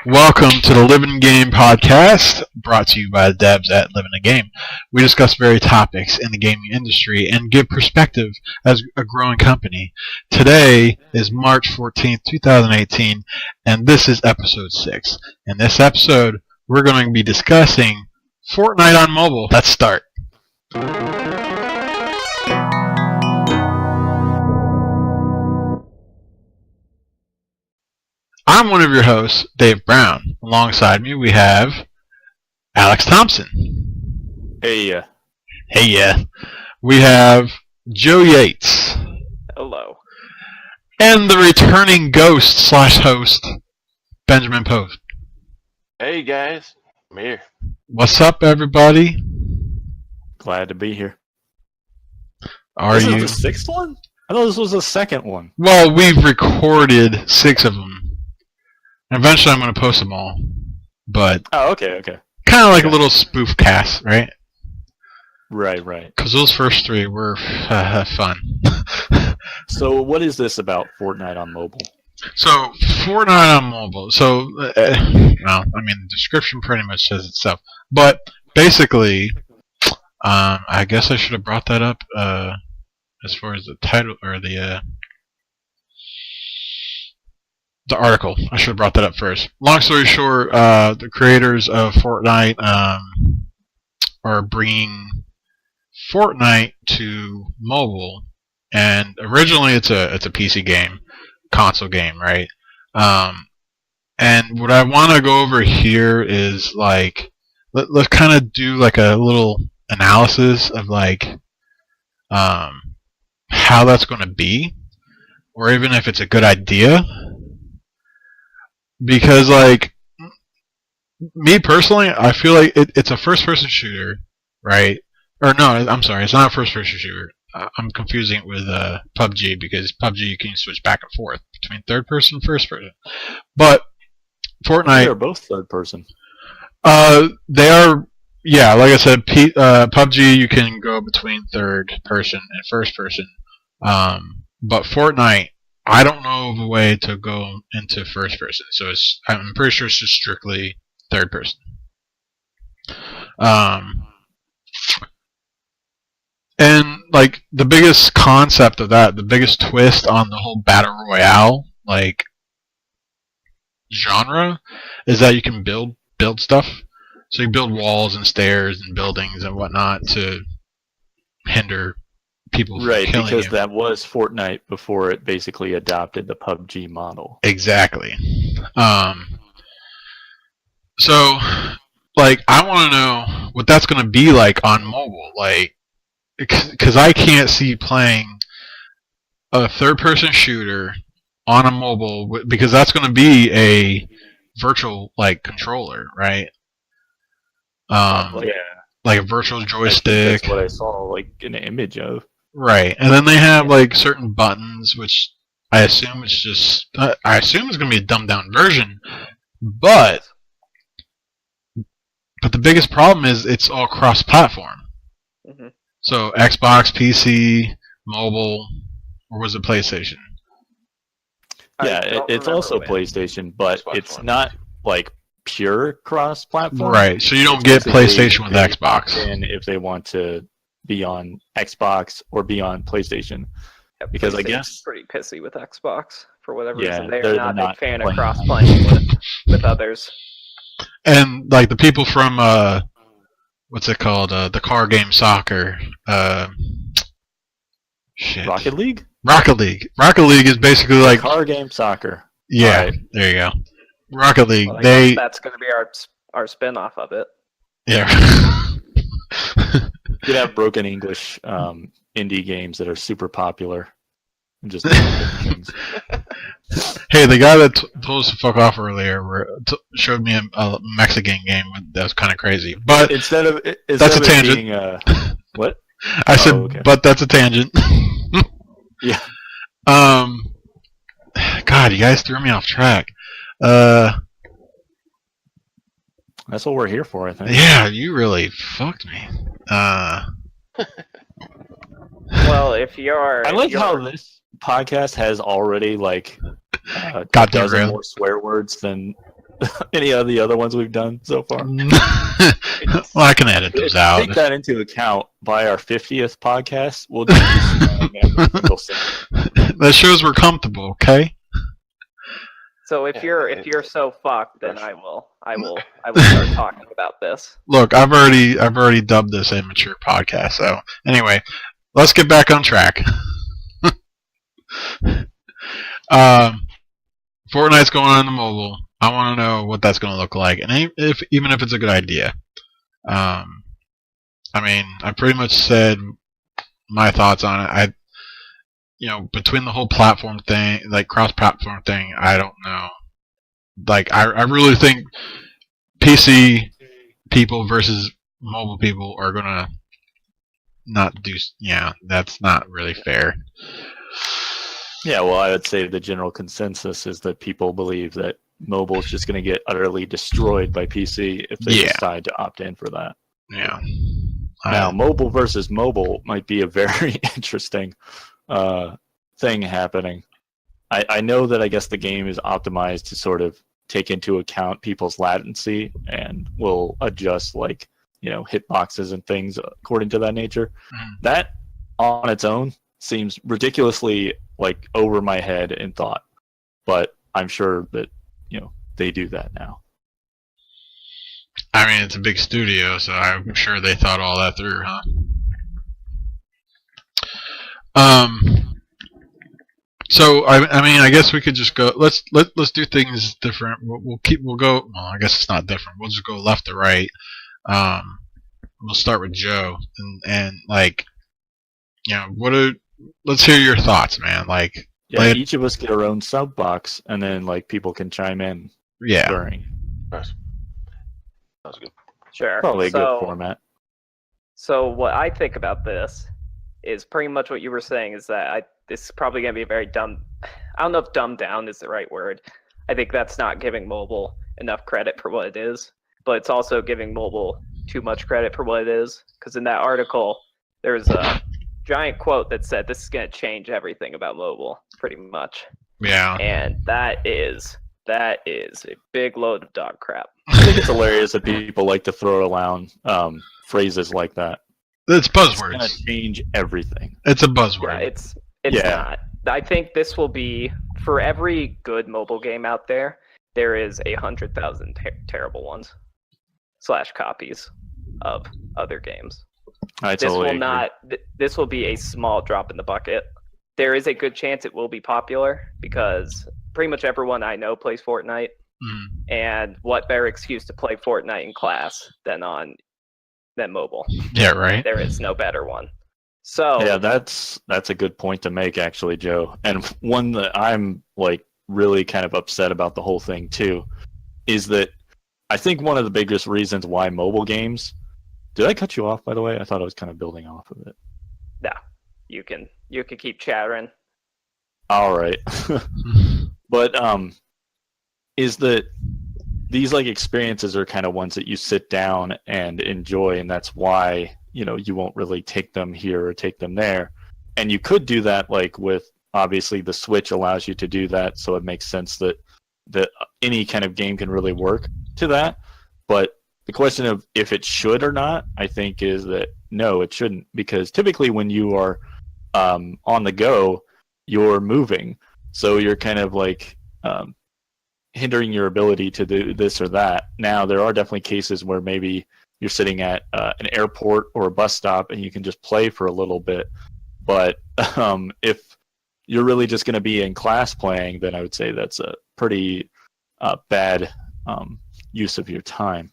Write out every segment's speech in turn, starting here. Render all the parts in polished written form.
Welcome to the Living Game podcast, brought to you by the devs at Living the Game. We discuss various topics in the gaming industry and give perspective as a growing company. Today is March 14th, 2018, and this is episode 6. In this episode, we're going to be discussing Fortnite on mobile. Let's start. I'm one of your hosts, Dave Brown. Alongside me, we have Alex Thompson. Hey. Hey. We have Joe Yates. Hello. And the returning ghost / host, Benjamin Post. Hey, guys. I'm here. What's up, everybody? Glad to be here. This is the sixth one? I thought this was the second one. Well, we've recorded 6 of them. Eventually, I'm going to post them all. But okay. Kind of like a little spoof cast, right? Right. Because those first 3 were fun. So, what is this about Fortnite on mobile? So, Fortnite on mobile. So, the description pretty much says itself. But, basically, I guess I should have brought that up as far as the title, or the article. I should have brought that up first. Long story short, the creators of Fortnite are bringing Fortnite to mobile, and originally it's a PC game, console game, right? And what I want to go over here is like let's kind of do like a little analysis of like how that's going to be, or even if it's a good idea. Because, like, me personally, I feel like it's a first-person shooter, right? Or no, I'm sorry, it's not a first-person shooter. I'm confusing it with PUBG, because PUBG you can switch back and forth between third-person and first-person. But Fortnite... They're both third-person. They are, yeah, like I said, PUBG you can go between third-person and first-person. But Fortnite... I don't know of a way to go into first person, so I'm pretty sure it's just strictly third person. And like the biggest concept of that, the biggest twist on the whole battle royale like genre, is that you can build stuff. So you build walls and stairs and buildings and whatnot to hinder people right, killing because you. that was Fortnite before it basically adopted the PUBG model. Exactly. So, like, I want to know what that's going to be like on mobile, like, because I can't see playing a third-person shooter on a mobile, because that's going to be a virtual, like, controller, right? Yeah. Like a virtual joystick. That's what I saw, like, an image of. Right, and then they have like certain buttons, which I assume it's just it's going to be a dumbed down version, but the biggest problem is it's all cross-platform. Mm-hmm. So Xbox, PC, mobile, or was it PlayStation? Yeah, it's also PlayStation, but it's not like pure cross-platform. Right, so you don't get PlayStation with Xbox. And if they want to be on Xbox or be on PlayStation, because I guess pretty pissy with Xbox for whatever yeah, reason. They're not a big fan playing. Of cross-playing with others. And like the people from what's it called? The car game soccer. Rocket League. Rocket League is basically like car game soccer. Yeah, right. There you go. Rocket League. Well, that's going to be our spin-off of it. Yeah. You could have broken English indie games that are super popular. And just Hey, the guy that told us to fuck off earlier showed me a Mexican game that was kind of crazy. But instead of that's a tangent. Being, what? I said, okay. But that's a tangent. Yeah. God, you guys threw me off track. That's what we're here for, I think. Yeah, you really fucked me. Well, if you're... I like how this podcast has already, like, got a dozen more swear words than any of the other ones we've done so far. Well, I can edit those out. Take that into account. By our 50th podcast, we'll just be smiling every single second. That shows we're comfortable, okay? So if you're so fucked, then I will start talking about this. Look, I've already dubbed this a mature podcast. So anyway, let's get back on track. Fortnite's going on the mobile. I want to know what that's going to look like, and even if it's a good idea. I mean, I pretty much said my thoughts on it. Between the whole platform thing, like cross-platform thing, I don't know. Like, I really think PC people versus mobile people are gonna not do. Yeah, that's not really fair. Yeah, well, I would say the general consensus is that people believe that mobile is just going to get utterly destroyed by PC if they decide to opt in for that. Yeah. Now, mobile versus mobile might be a very interesting thing happening. I know that I guess the game is optimized to sort of take into account people's latency and will adjust hitboxes and things according to that nature. That on its own seems ridiculously over my head in thought, but I'm sure that they do that now. I mean, it's a big studio, so I'm sure they thought all that through, huh? So I mean, I guess we could just go. Let's do things different. We'll go. Well, I guess it's not different. We'll just go left to right. We'll start with Joe, and let's hear your thoughts, man. Each of us get our own soapbox, and then people can chime in. Yeah. During. Nice. Sounds good. Sure. Probably a good format. So what I think about this is pretty much what you were saying, is that this is probably going to be a very dumb... I don't know if dumbed down is the right word. I think that's not giving mobile enough credit for what it is, but it's also giving mobile too much credit for what it is, because in that article, there's a giant quote that said this is going to change everything about mobile, pretty much. Yeah. And that is a big load of dog crap. I think it's hilarious that people like to throw around phrases like that. It's buzzwords. It's going to change everything. It's a buzzword. Yeah, it's not. I think this will be, for every good mobile game out there, there is 100,000 terrible ones / copies of other games. I totally agree. This will be a small drop in the bucket. There is a good chance it will be popular because pretty much everyone I know plays Fortnite. And what better excuse to play Fortnite in class than mobile? Yeah, right. There is no better one. So yeah, that's a good point to make, actually, Joe. And one that I'm really kind of upset about the whole thing too is that I think one of the biggest reasons why mobile games. Did I cut you off, by the way? I thought I was kind of building off of it. No, you can keep chattering. All right. But is that these experiences are kind of ones that you sit down and enjoy, and that's why you won't really take them here or take them there. And you could do that with, obviously, the Switch allows you to do that, so it makes sense that any kind of game can really work to that. But the question of if it should or not, I think, is that no, it shouldn't, because typically when you are on the go, you're moving, so you're kind of hindering your ability to do this or that. Now, there are definitely cases where maybe you're sitting at an airport or a bus stop and you can just play for a little bit. But if you're really just going to be in class playing, then I would say that's a pretty bad use of your time.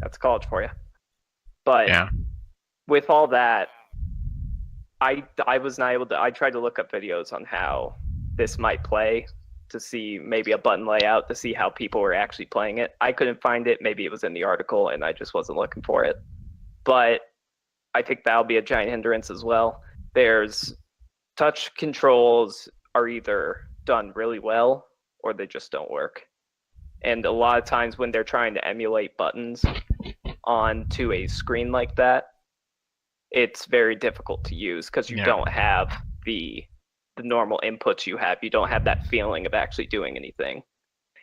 That's college for you. But yeah. With all that, I was not able to. I tried to look up videos on how this might play to see maybe a button layout to see how people were actually playing it. I couldn't find it. Maybe it was in the article and I just wasn't looking for it. But I think that'll be a giant hindrance as well. There's touch controls are either done really well or they just don't work. And a lot of times when they're trying to emulate buttons onto a screen like that, it's very difficult to use because you don't have the normal inputs you have. You don't have that feeling of actually doing anything.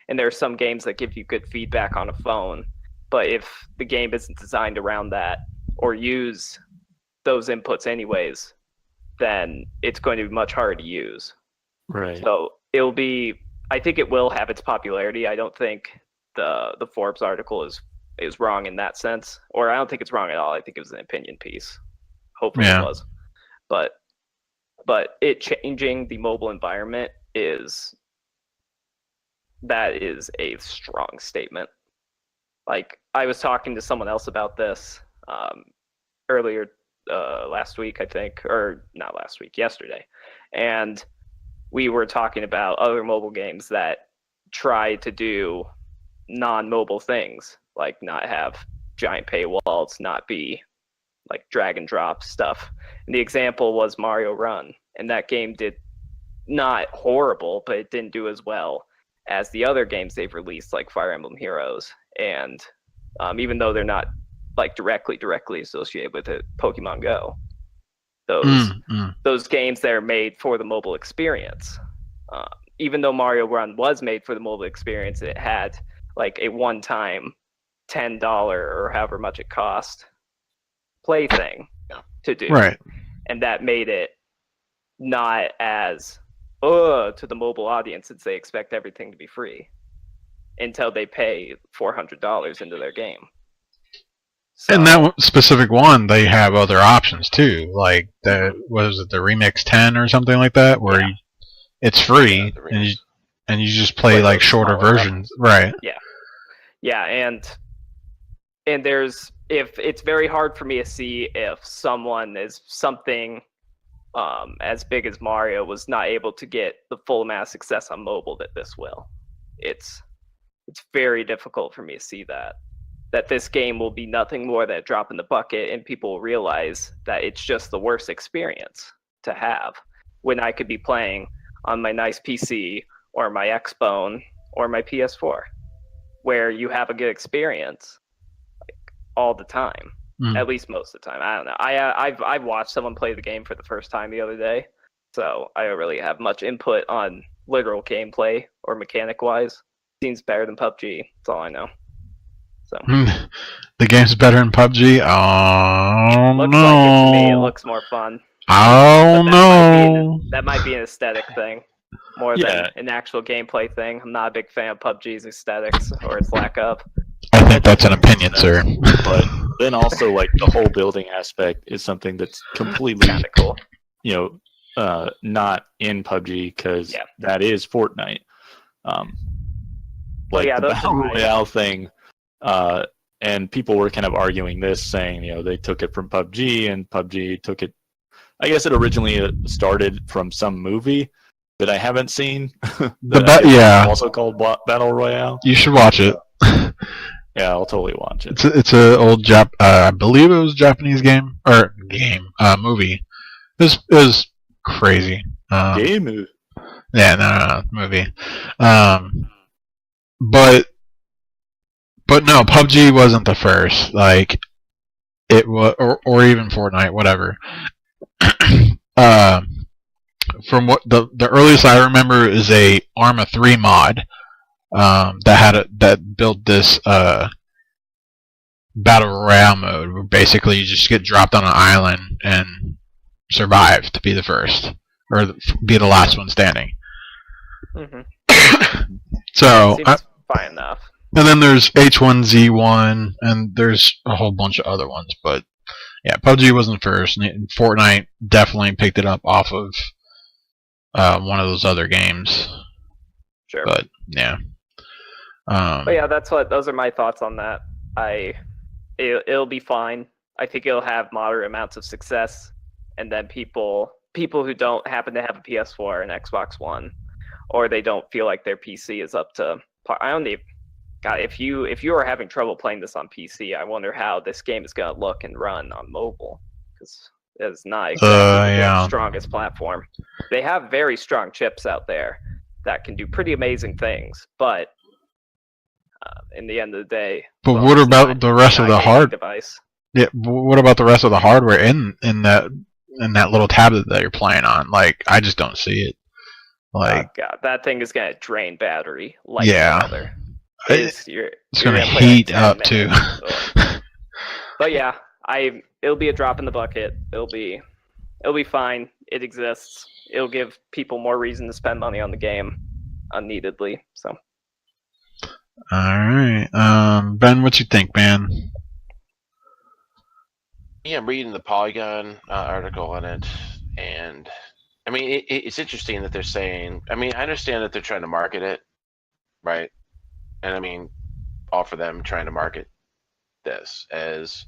And there are some games that give you good feedback on a phone, but if the game isn't designed around that or use those inputs anyways, then it's going to be much harder to use. Right. So I think it will have its popularity. I don't think the Forbes article is wrong in that sense, or I don't think it's wrong at all. I think it was an opinion piece. Hopefully it was. But it changing the mobile environment is a strong statement. Like, I was talking to someone else about this earlier last week, I think, or not last week, yesterday. And we were talking about other mobile games that try to do non-mobile things, like not have giant paywalls, not be like drag and drop stuff. And the example was Mario Run, and that game did not horrible, but it didn't do as well as the other games they've released, like Fire Emblem Heroes, and even though they're not like directly associated with it, Pokemon Go. Those games that are made for the mobile experience. Even though Mario Run was made for the mobile experience, it had like a one-time $10 or however much it cost play thing to do. Right. And that made it not as to the mobile audience, since they expect everything to be free until they pay $400 into their game. So, and that specific one, they have other options too. Like the Remix 10 or something like that, where it's free and you just play like shorter versions, right? Yeah, and there's it's very hard for me to see if someone is something as big as Mario was not able to get the full amount of success on mobile that this will. It's very difficult for me to see that this game will be nothing more than a drop in the bucket, and people will realize that it's just the worst experience to have, when I could be playing on my nice PC or my Xbone or my PS4, where you have a good experience like all the time. At least most of the time. I don't know. I've watched someone play the game for the first time the other day, so I don't really have much input on literal gameplay or mechanic wise. Seems better than PUBG. That's all I know. So the game's better than PUBG. Oh looks no! Like it to me. It looks more fun. Oh no! That might be an aesthetic thing more than an actual gameplay thing. I'm not a big fan of PUBG's aesthetics or its lack of. I think that's an opinion, sir. But then also, like, the whole building aspect is something that's completely cool. Not in PUBG, because that is Fortnite. The Battle Royale thing, and people were kind of arguing this, saying, they took it from PUBG, and PUBG took it. I guess it originally started from some movie that I haven't seen. Also called Battle Royale. You should watch it. Yeah, I'll totally watch it. It's an old I believe it was a Japanese movie. It was crazy. Game. Yeah, no, movie. But no, PUBG wasn't the first. Like, it was, or even Fortnite, whatever. From what the earliest I remember is a Arma 3 mod. That built this battle royale mode, where basically you just get dropped on an island and survive to be the first, or be the last one standing. So fine enough. And then there's H1Z1, and there's a whole bunch of other ones, but yeah, PUBG wasn't first, and Fortnite definitely picked it up off of one of those other games. Sure. But yeah. But yeah, those are my thoughts on that. It'll be fine. I think it'll have moderate amounts of success, and then people who don't happen to have a PS4 or an Xbox One, or they don't feel like their PC is up to par. I don't even. God, if you are having trouble playing this on PC, I wonder how this game is going to look and run on mobile, because it's not exactly the strongest platform. They have very strong chips out there that can do pretty amazing things, but in the end of the day. But what about the rest of the hardware? Device? Yeah, what about the rest of the hardware in that little tablet that you're playing on? Like, I just don't see it. Like, oh god, that thing is gonna drain battery like yeah. no other. It's gonna play heat like 10 up too. minutes. Ugh. But yeah, it'll be a drop in the bucket. It'll be fine. It exists. It'll give people more reason to spend money on the game unneededly. So. All right, Ben, what you think, man? Yeah, I'm reading the Polygon article on it, and I mean, it's interesting that they're saying. I mean, I understand that they're trying to market it, right? And I mean, all for them trying to market this as,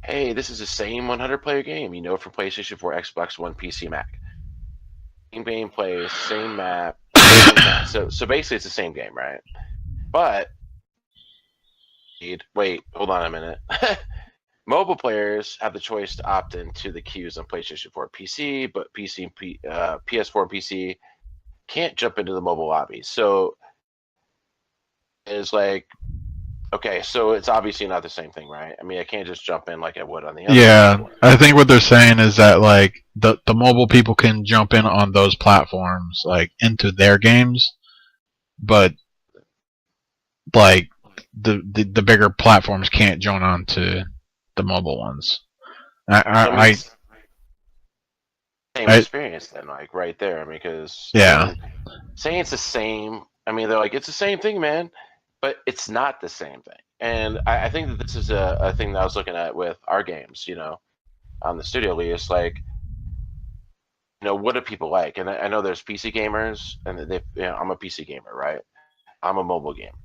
hey, this is the same 100-player game, you know, for PlayStation 4, Xbox One, PC, Mac. Same gameplay, same map. So basically, it's the same game, right? But wait, hold on a minute. Mobile players have the choice to opt into the queues on PlayStation 4, PC, but PS4, and PC can't jump into the mobile lobby. So it's like, okay, so it's obviously not the same thing, right? I mean, I can't just jump in like I would on the other. Yeah, I think what they're saying is that like the mobile people can jump in on those platforms like into their games, but like the bigger platforms can't join on to the mobile ones. Same experience then, like right there. I mean, because yeah, saying it's the same. I mean, they're like, it's the same thing, man, but it's not the same thing. And I think that this is a thing that I was looking at with our games, you know, on the Studio League. It's like, you know, what do people like? And I know there's PC gamers, and I'm a PC gamer, right? I'm a mobile gamer,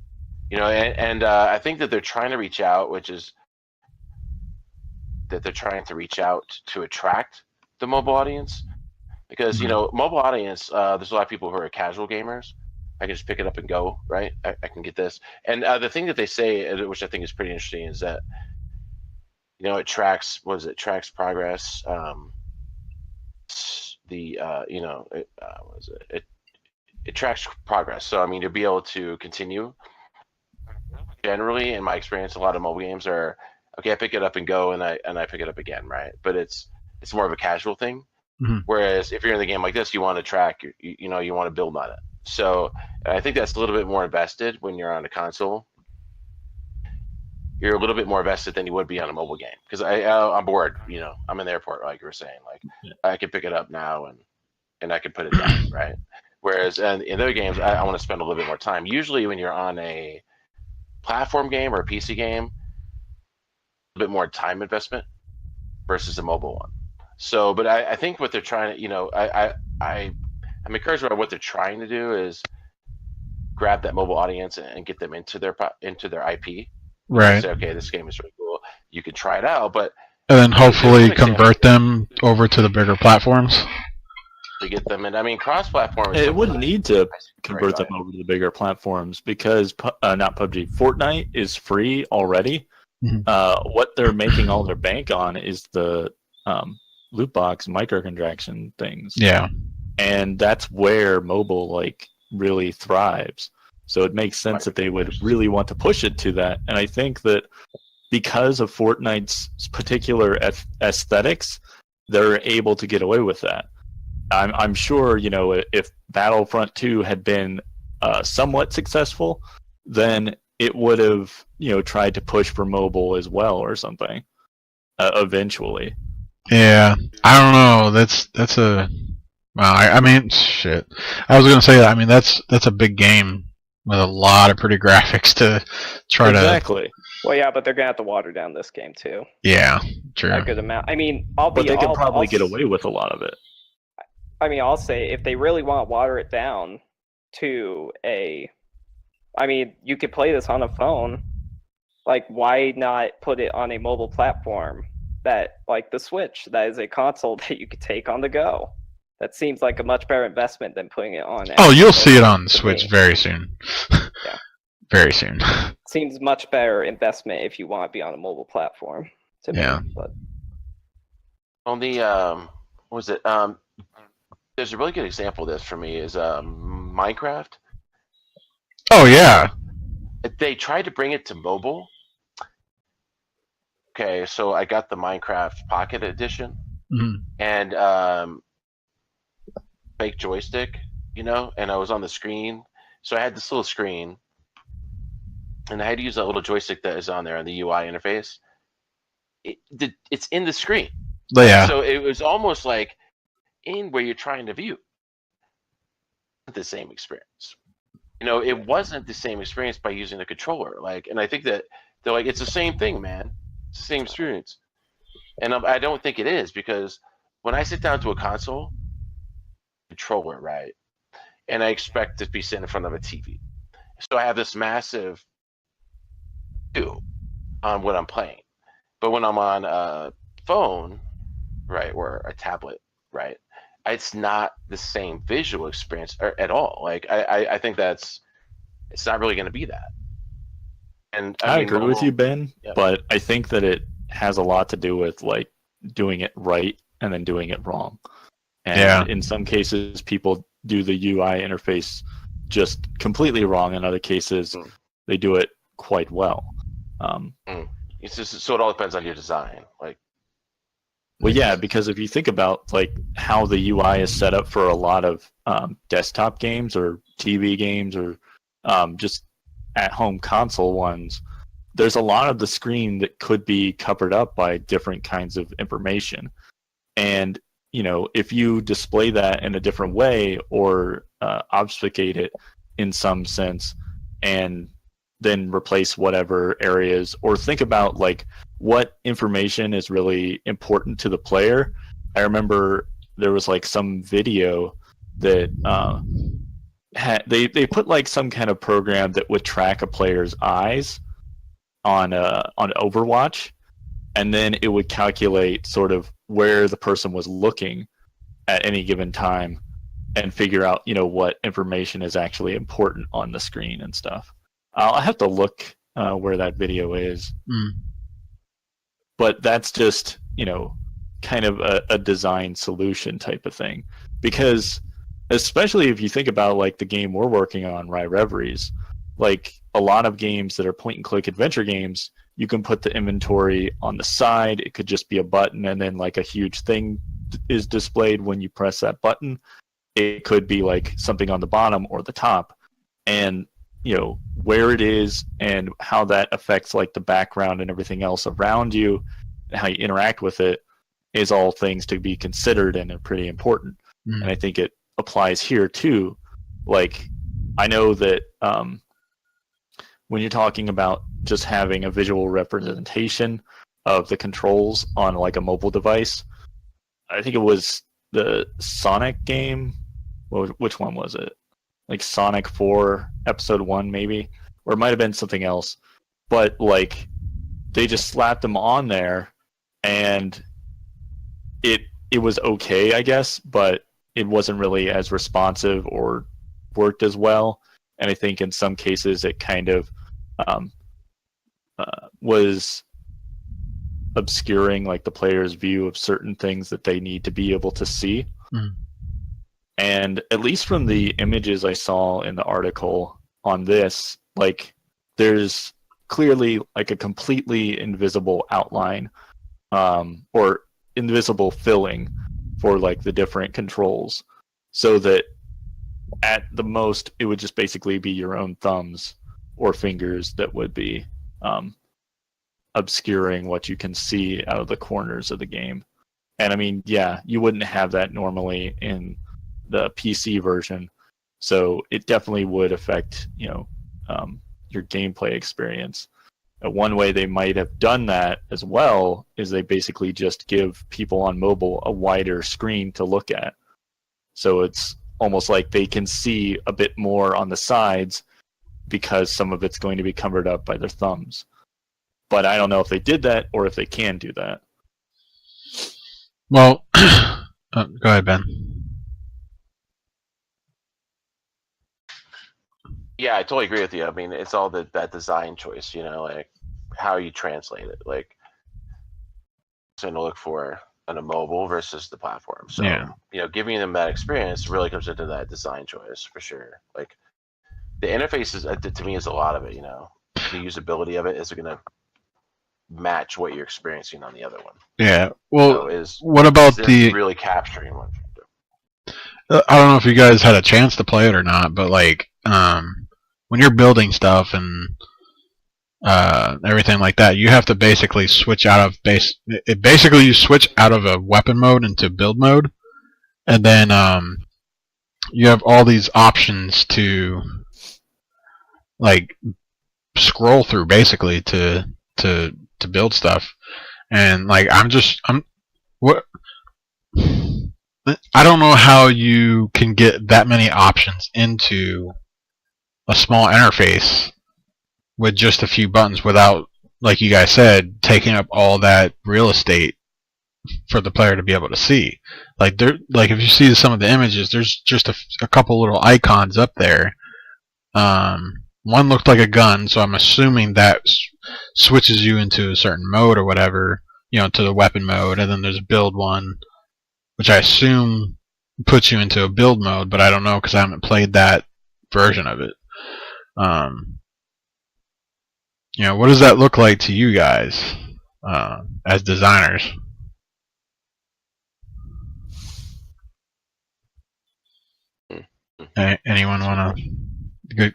you know, and I think that they're trying to reach out, which is that they're trying to reach out to attract the mobile audience, because you know, mobile audience, there's a lot of people who are casual gamers. I can just pick it up and go, right? I can get this. And the thing that they say, which I think is pretty interesting, is that, you know, it tracks, tracks progress. You know, it tracks progress. So I mean, to be able to continue. Generally, in my experience, a lot of mobile games are, okay, I pick it up and go, and I pick it up again, right? But it's more of a casual thing. Mm-hmm. Whereas if you're in the game like this, you want to track, you know, you want to build on it. So I think that's a little bit more invested when you're on a console. You're a little bit more invested than you would be on a mobile game, because I'm bored. You know, I'm in the airport, like you were saying. Like, I can pick it up now and I can put it down, right? Whereas in other games, I want to spend a little bit more time. Usually, when you're on a platform game or a PC game, a bit more time investment versus a mobile one. So, but I think what they're trying to, you know, I'm encouraged by what they're trying to do is grab that mobile audience and get them into their IP. Right. Say, okay, this game is really cool. You can try it out, but and then hopefully convert them over to the bigger platforms. To get them, and I mean, cross-platform. It wouldn't need to convert them over to the bigger platforms, because not PUBG, Fortnite is free already. Mm-hmm. What they're making all their bank on is the loot box microtransaction things. Yeah, and that's where mobile like really thrives. So it makes sense that they would really want to push it to that. And I think that because of Fortnite's particular aesthetics, they're able to get away with that. I'm sure, you know, if Battlefront 2 had been somewhat successful, then it would have, you know, tried to push for mobile as well or something eventually. Yeah, I don't know. That's a well. I mean, shit. I was gonna say that. I mean, that's a big game with a lot of pretty graphics to try exactly. Well, yeah, but they're gonna have to water down this game too. Yeah, true. A good amount. I mean, but they could probably get away with a lot of it. I mean, I'll say if they really want to water it down to a, I mean, you could play this on a phone. Like, why not put it on a mobile platform that, like the Switch, that is a console that you could take on the go? That seems like a much better investment than putting it on. Oh, you'll see it on the Switch very soon. Yeah. Very soon. Seems much better investment if you want to be on a mobile platform. To me, but on the what was it? There's a really good example of this for me is Minecraft. Oh yeah. They tried to bring it to mobile. Okay, so I got the Minecraft Pocket Edition, and fake joystick. you know, and I was on the screen. So I had this little screen, and I had to use that little joystick that is on there on the UI interface. It's in the screen. Yeah. So it was almost like in where you're trying to view. The same experience. You know, it wasn't the same experience by using the controller. Like, and I think that they're like, it's the same thing, man. It's the same experience. And I don't think it is, because when I sit down to a console controller, right, and I expect to be sitting in front of a TV, so I have this massive view on what I'm playing. But when I'm on a phone, right, or a tablet, right, it's not the same visual experience at all. Like, I think it's not really going to be that. And I mean, agree with you, Ben, yeah. but I think that it has a lot to do with like doing it right and then doing it wrong. And in some cases, people do the UI interface just completely wrong. In other cases, they do it quite well. It's just, so it all depends on your design. Like, well, yeah, because if you think about like how the UI is set up for a lot of desktop games or TV games or just at-home console ones, there's a lot of the screen that could be covered up by different kinds of information. And, you know, if you display that in a different way or obfuscate it in some sense and then replace whatever areas, or think about like what information is really important to the player. I remember there was like some video that they put like some kind of program that would track a player's eyes on Overwatch, and then it would calculate sort of where the person was looking at any given time and figure out, you know, what information is actually important on the screen and stuff. I'll have to look where that video is. But that's just, you know, kind of a design solution type of thing. Because especially if you think about like the game we're working on, Rye Reveries, like a lot of games that are point and click adventure games, you can put the inventory on the side. It could just be a button, and then like a huge thing is displayed when you press that button. It could be like something on the bottom or the top. And, you know, where it is and how that affects like the background and everything else around you and how you interact with it is all things to be considered and are pretty important. And I think it applies here too. Like, I know that when you're talking about just having a visual representation of the controls on like a mobile device, I think it was the Sonic game. Which one was it? Like Sonic 4 Episode 1 maybe? Or it might have been something else. But like they just slapped them on there and it was okay, I guess, but it wasn't really as responsive or worked as well. And I think in some cases it kind of was obscuring like the player's view of certain things that they need to be able to see. And at least from the images I saw in the article on this, like there's clearly like a completely invisible outline or invisible filling for like the different controls, so that at the most it would just basically be your own thumbs or fingers that would be obscuring what you can see out of the corners of the game. And I mean, yeah, you wouldn't have that normally in the PC version, so it definitely would affect, you know, your gameplay experience. One way they might have done that as well is they basically just give people on mobile a wider screen to look at, so it's almost like they can see a bit more on the sides because some of it's going to be covered up by their thumbs. But I don't know if they did that or if they can do that. Well, go ahead, Ben. Yeah, I totally agree with you. I mean, it's all that design choice, you know, like how you translate it. Like, something to look for on a mobile versus the platform. So, you know, giving them that experience really comes into that design choice for sure. Like, the interface is, to me, is a lot of it, you know. The usability of it is going to match what you're experiencing on the other one. Yeah. Well, so what about the really capturing one? I don't know if you guys had a chance to play it or not, but like when you're building stuff and everything like that, you have to basically switch out of basically you switch out of a weapon mode into build mode, and then you have all these options to like scroll through basically to build stuff, and like I'm what I don't know how you can get that many options into a small interface with just a few buttons without, like you guys said, taking up all that real estate for the player to be able to see. Like if you see some of the images, there's just a couple little icons up there. One looked like a gun, so I'm assuming that switches you into a certain mode or whatever, to the weapon mode, and then there's a build one, which I assume puts you into a build mode, but I don't know because I haven't played that version of it. What does that look like to you guys as designers? Anyone want to?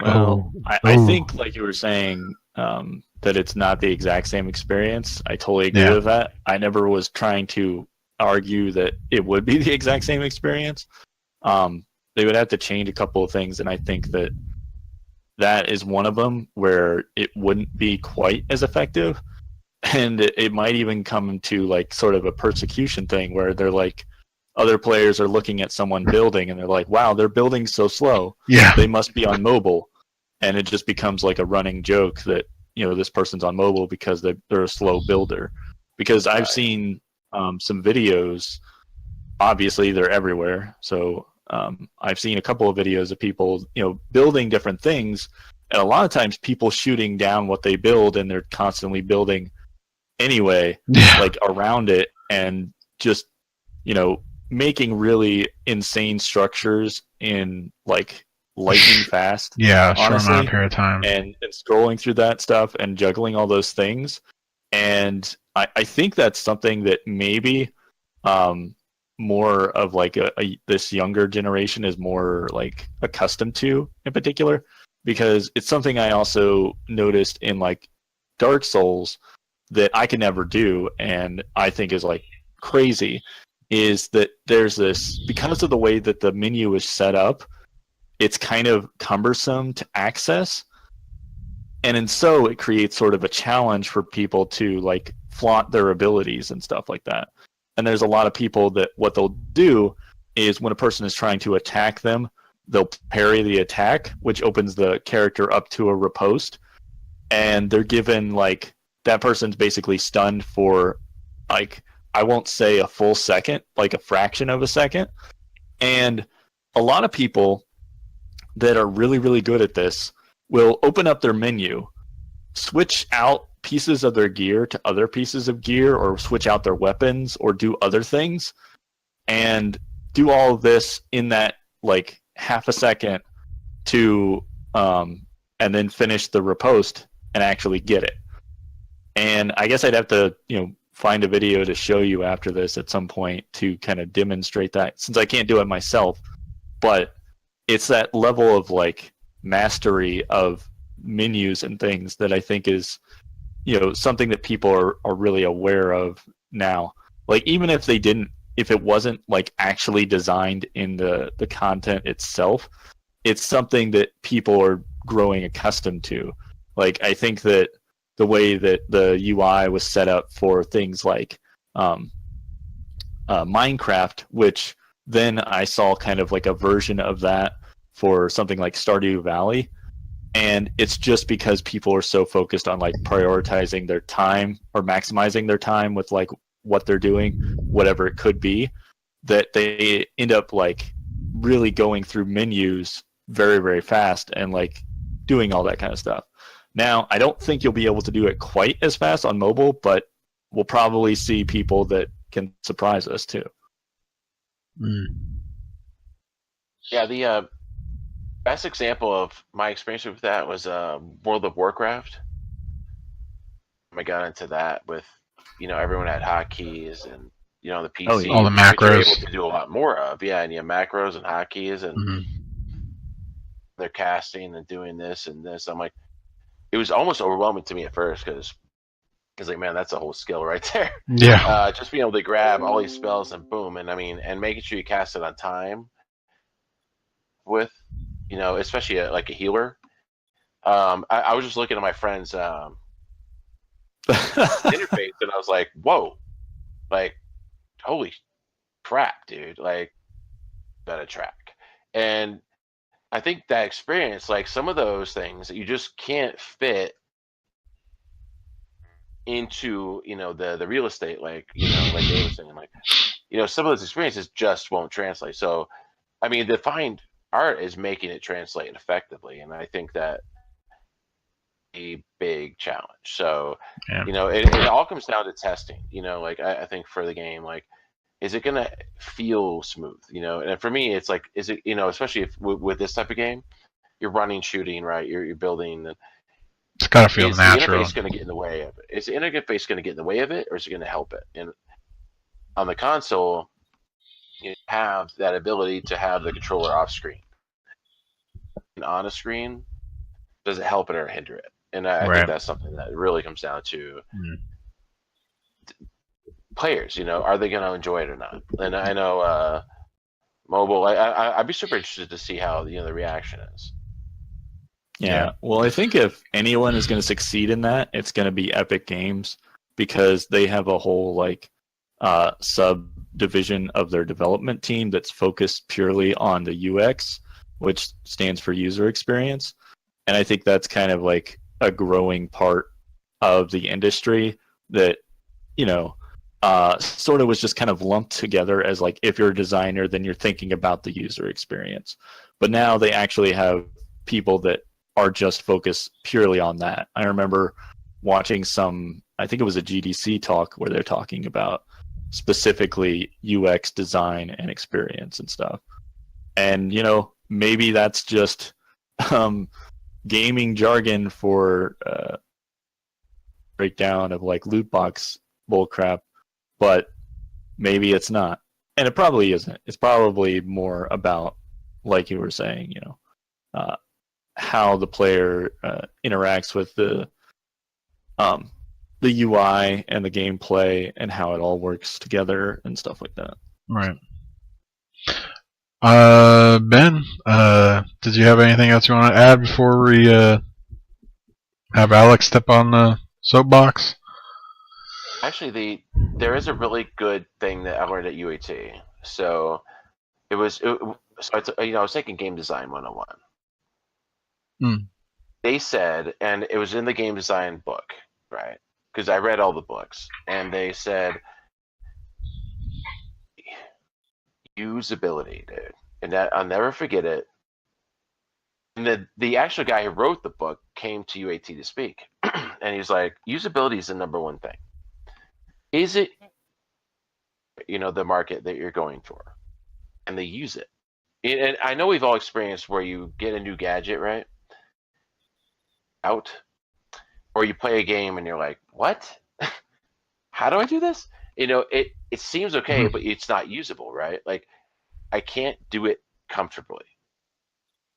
Well, I think, like you were saying, that it's not the exact same experience. I totally agree with that. I never was trying to argue that it would be the exact same experience. They would have to change a couple of things, and I think that is one of them where it wouldn't be quite as effective, and it might even come to like sort of a persecution thing where they're like, other players are looking at someone building and they're like, wow, they're building so slow. Yeah. They must be on mobile. And it just becomes like a running joke that, this person's on mobile because they're a slow builder. Because I've seen some videos, obviously they're everywhere. So I've seen a couple of videos of people, building different things. And a lot of times people shooting down what they build, and they're constantly building anyway, like around it, and just, making really insane structures in like lightning fast. Yeah, honestly, short amount of period of time. And scrolling through that stuff and juggling all those things. And I think that's something that maybe more of like this younger generation is more like accustomed to in particular, because it's something I also noticed in like Dark Souls that I can never do, and I think is like crazy, is that there's this, because of the way that the menu is set up, it's kind of cumbersome to access, and so it creates sort of a challenge for people to like flaunt their abilities and stuff like that. And there's a lot of people that what they'll do is when a person is trying to attack them, they'll parry the attack, which opens the character up to a riposte, and they're given like, that person's basically stunned for like, I won't say a full second, like a fraction of a second. And a lot of people that are really, really good at this will open up their menu, switch out pieces of their gear to other pieces of gear, or switch out their weapons, or do other things, and do all of this in that like half a second to and then finish the riposte and actually get it. And I guess I'd have to, find a video to show you after this at some point to kind of demonstrate that, since I can't do it myself. But it's that level of like mastery of menus and things that I think is, something that people are really aware of now. Like, even if it wasn't like actually designed in the content itself, it's something that people are growing accustomed to. Like, I think that the way that the UI was set up for things like Minecraft, which then I saw kind of like a version of that for something like Stardew Valley. And it's just because people are so focused on like prioritizing their time or maximizing their time with like what they're doing, whatever it could be, that they end up like really going through menus very, very fast and like doing all that kind of stuff. Now, I don't think you'll be able to do it quite as fast on mobile, but we'll probably see people that can surprise us too. Yeah, the best example of my experience with that was World of Warcraft. I got into that with, everyone had hotkeys, and you know, on the PC, all the which you're macros. able to do a lot more of. Yeah, and you have macros and hotkeys, and they're casting and doing this and this. I'm like, it was almost overwhelming to me at first because like, man, that's a whole skill right there. Yeah. Just being able to grab all these spells and boom, and I mean, and making sure you cast it on time with, you know, especially like a healer. I was just looking at my friend's interface, and I was like, whoa, like, holy crap, dude, like, that a track. And I think that experience, like some of those things that you just can't fit into, you know, the real estate, like, you know, like they were saying, like, you know, some of those experiences just won't translate. So, I mean, the fine art is making it translate effectively, and I think that a big challenge. So, Yeah. you know, it all comes down to testing. You know, like I think for the game, like, is it gonna feel smooth? You know, and for me, it's like, is it, you know, especially if with this type of game, you're running, shooting, right? You're building. It's gotta feel Is natural. the interface going to get in the way of it? Is the interface going to get in the way of it, or is it going to help it? And on the console, you have that ability to have the controller off screen. And on a screen, does it help it or hinder it? And I think that's something that really comes down to players. You know, are they going to enjoy it or not? And I know mobile. I'd be super interested to see how, you know, the reaction is. Yeah. Well, I think if anyone is going to succeed in that, it's going to be Epic Games, because they have a whole like subdivision of their development team that's focused purely on the UX, which stands for user experience. And I think that's kind of like a growing part of the industry that, you know, sort of was just kind of lumped together as like, if you're a designer, then you're thinking about the user experience. But now they actually have people that are just focused purely on that. I remember watching some, I think it was a GDC talk where they're talking about specifically UX design and experience and stuff. And, you know, maybe that's just gaming jargon for breakdown of like loot box bullcrap, but maybe it's not. And it probably isn't. It's probably more about, like you were saying, you know, how the player interacts with the UI and the gameplay and how it all works together and stuff like that. Right. Ben, did you have anything else you want to add before we have Alex step on the soapbox? Actually, there is a really good thing that I learned at UAT. So I was taking game design 101. They said, and it was in the game design book, right? Because I read all the books, and they said usability, dude, and that I'll never forget it. And the actual guy who wrote the book came to UAT to speak, and he's like, usability is the number one thing. Is it, you know, the market that you're going for, and they use it? And I know we've all experienced where you get a new gadget, right? Out, or you play a game and you're like, what? How do I do this? You know, it seems okay, but it's not usable, right? Like, I can't do it comfortably.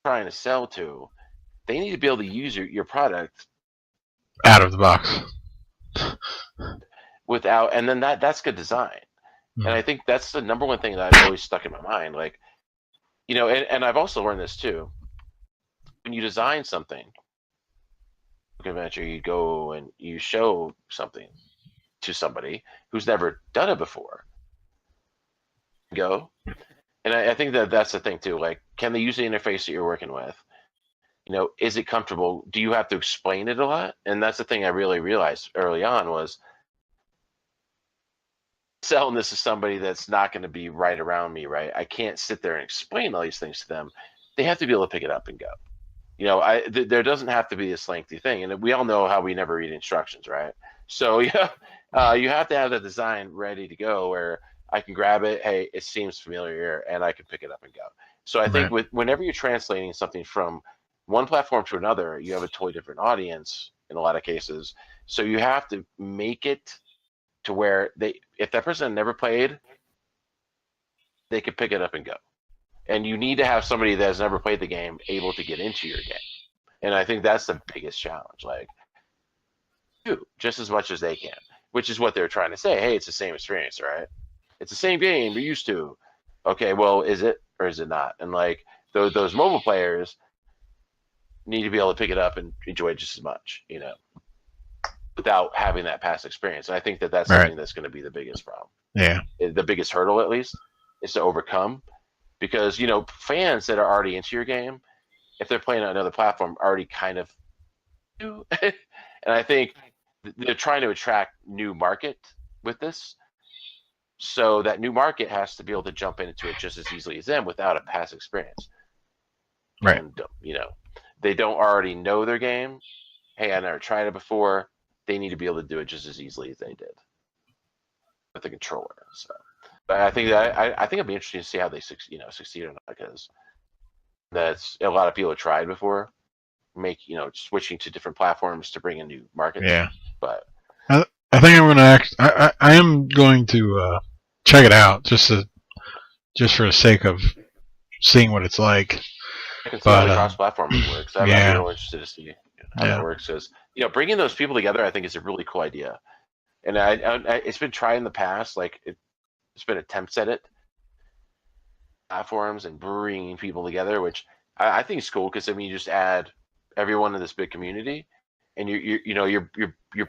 Trying to sell to, they need to be able to use your product out of the box without, and then that's good design. And I think that's the number one thing that I've always stuck in my mind. Like, you know, and I've also learned this too. When you design something, convention, you go and you show something to somebody who's never done it before. Go, and I think that's the thing too. Like, can they use the interface that you're working with? You know, is it comfortable? Do you have to explain it a lot? And that's the thing I really realized early on was selling this to somebody that's not going to be right around me, right? I can't sit there and explain all these things to them. They have to be able to pick it up and go. You know, there doesn't have to be this lengthy thing, and we all know how we never read instructions, right? So yeah, you have to have the design ready to go where I can grab it. Hey, it seems familiar, and I can pick it up and go. So I think whenever you're translating something from one platform to another, you have a totally different audience in a lot of cases. So you have to make it to where if that person never played, they could pick it up and go. And you need to have somebody that has never played the game able to get into your game. And I think that's the biggest challenge. Like, do just as much as they can, which is what they're trying to say. Hey, it's the same experience, right? It's the same game you're used to. Okay, well, is it or is it not? And like those mobile players need to be able to pick it up and enjoy it just as much, without having that past experience. And I think that's something that's going to be the biggest problem. Yeah. The biggest hurdle, at least, is to overcome. Because, fans that are already into your game, if they're playing on another platform, already kind of do. And I think they're trying to attract new market with this. So that new market has to be able to jump into it just as easily as them without a past experience. Right. And, they don't already know their game. Hey, I never tried it before. They need to be able to do it just as easily as they did with the controller. So, but I think it'd be interesting to see how they succeed or not, because that's a lot of people have tried before, switching to different platforms to bring in new markets. Yeah. But I think I'm going to I am going to check it out just for the sake of seeing what it's like. I can see how the cross-platform works. I'm yeah. real interested to see how that works. Because bringing those people together, I think, is a really cool idea. And I it's been tried in the past. Like it's been attempts at it, platforms and bringing people together, which I think is cool. Because you just add everyone in this big community, and you're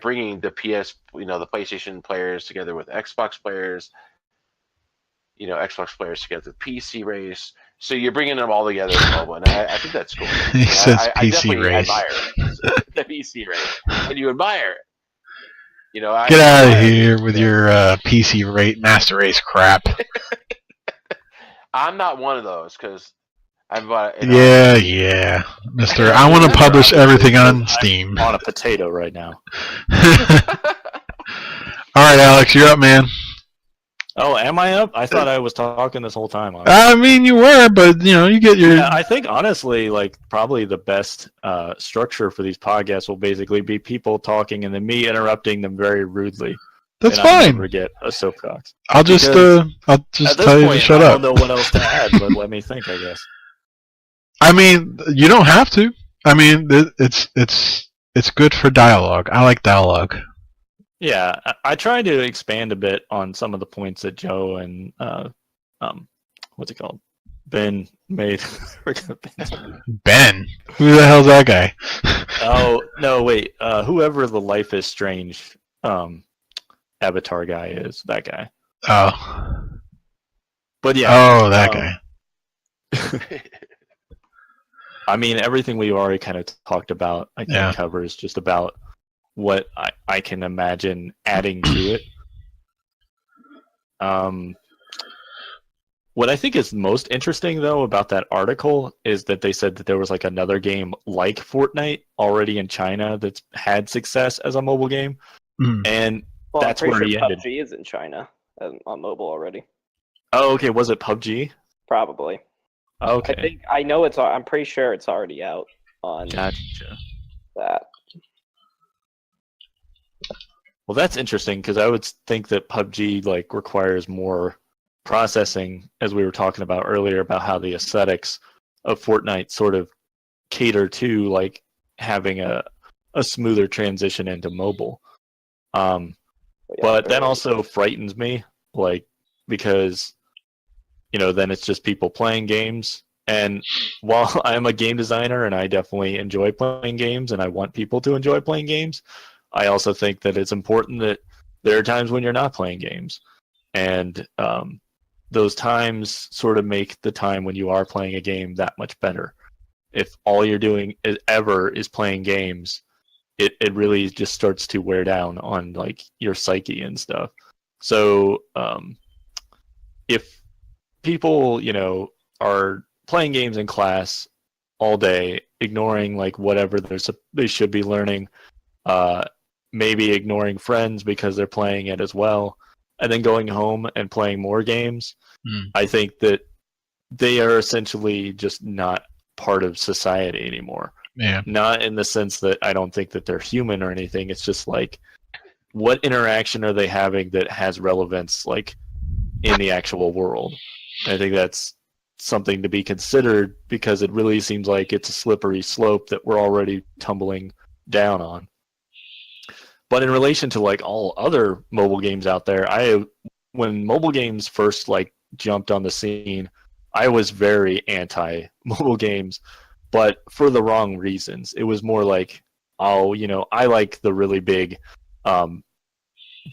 bringing the the PlayStation players together with Xbox players. Xbox players together with PC race. So you're bringing them all together in mobile, and I think that's cool. He says I PC definitely race. admire the PC race, and you admire it. Get out of here with your PC rate master race crap. I'm not one of those because I've bought. Yeah, Mister. I want to publish everything on Steam. I'm on a potato right now. All right, Alex, you're up, man. Oh, am I up? I thought I was talking this whole time. I mean, you were, but you get your. Yeah, I think honestly, probably the best structure for these podcasts will basically be people talking and then me interrupting them very rudely. That's and fine. I never get a soapbox. I'll just tell you to shut up. I don't know what else to add, but let me think, I guess. I mean, you don't have to. I mean, it's good for dialogue. I like dialogue. Yeah, I tried to expand a bit on some of the points that Joe and what's it called, Ben made. Ben? Who the hell's that guy? Oh no, wait. Whoever the Life is Strange avatar guy is, that guy. Oh. But yeah. Oh, that guy. I mean, everything we already kind of talked about, I think, covers just about what I can imagine adding to it. What I think is most interesting, though, about that article is that they said that there was another game like Fortnite already in China that's had success as a mobile game, and that's where he ended. PUBG is in China on mobile already. Oh, okay. Was it PUBG? Probably. Okay. I'm pretty sure it's already out on Gotcha. that. Well, that's interesting because I would think that PUBG requires more processing, as we were talking about earlier, about how the aesthetics of Fortnite sort of cater to having a smoother transition into mobile. But that also frightens me, because then it's just people playing games. And while I'm a game designer and I definitely enjoy playing games and I want people to enjoy playing games, I also think that it's important that there are times when you're not playing games. And those times sort of make the time when you are playing a game that much better. If all you're doing is playing games, it really just starts to wear down on your psyche and stuff. So if people, are playing games in class all day, ignoring whatever they should be learning, maybe ignoring friends because they're playing it as well, and then going home and playing more games, I think that they are essentially just not part of society anymore. Yeah. Not in the sense that I don't think that they're human or anything. It's just what interaction are they having that has relevance, like, in the actual world? And I think that's something to be considered, because it really seems like it's a slippery slope that we're already tumbling down on. But in relation to like all other mobile games out there, when mobile games first like jumped on the scene, I was very anti mobile games, but for the wrong reasons. It was more like, oh, I like the really big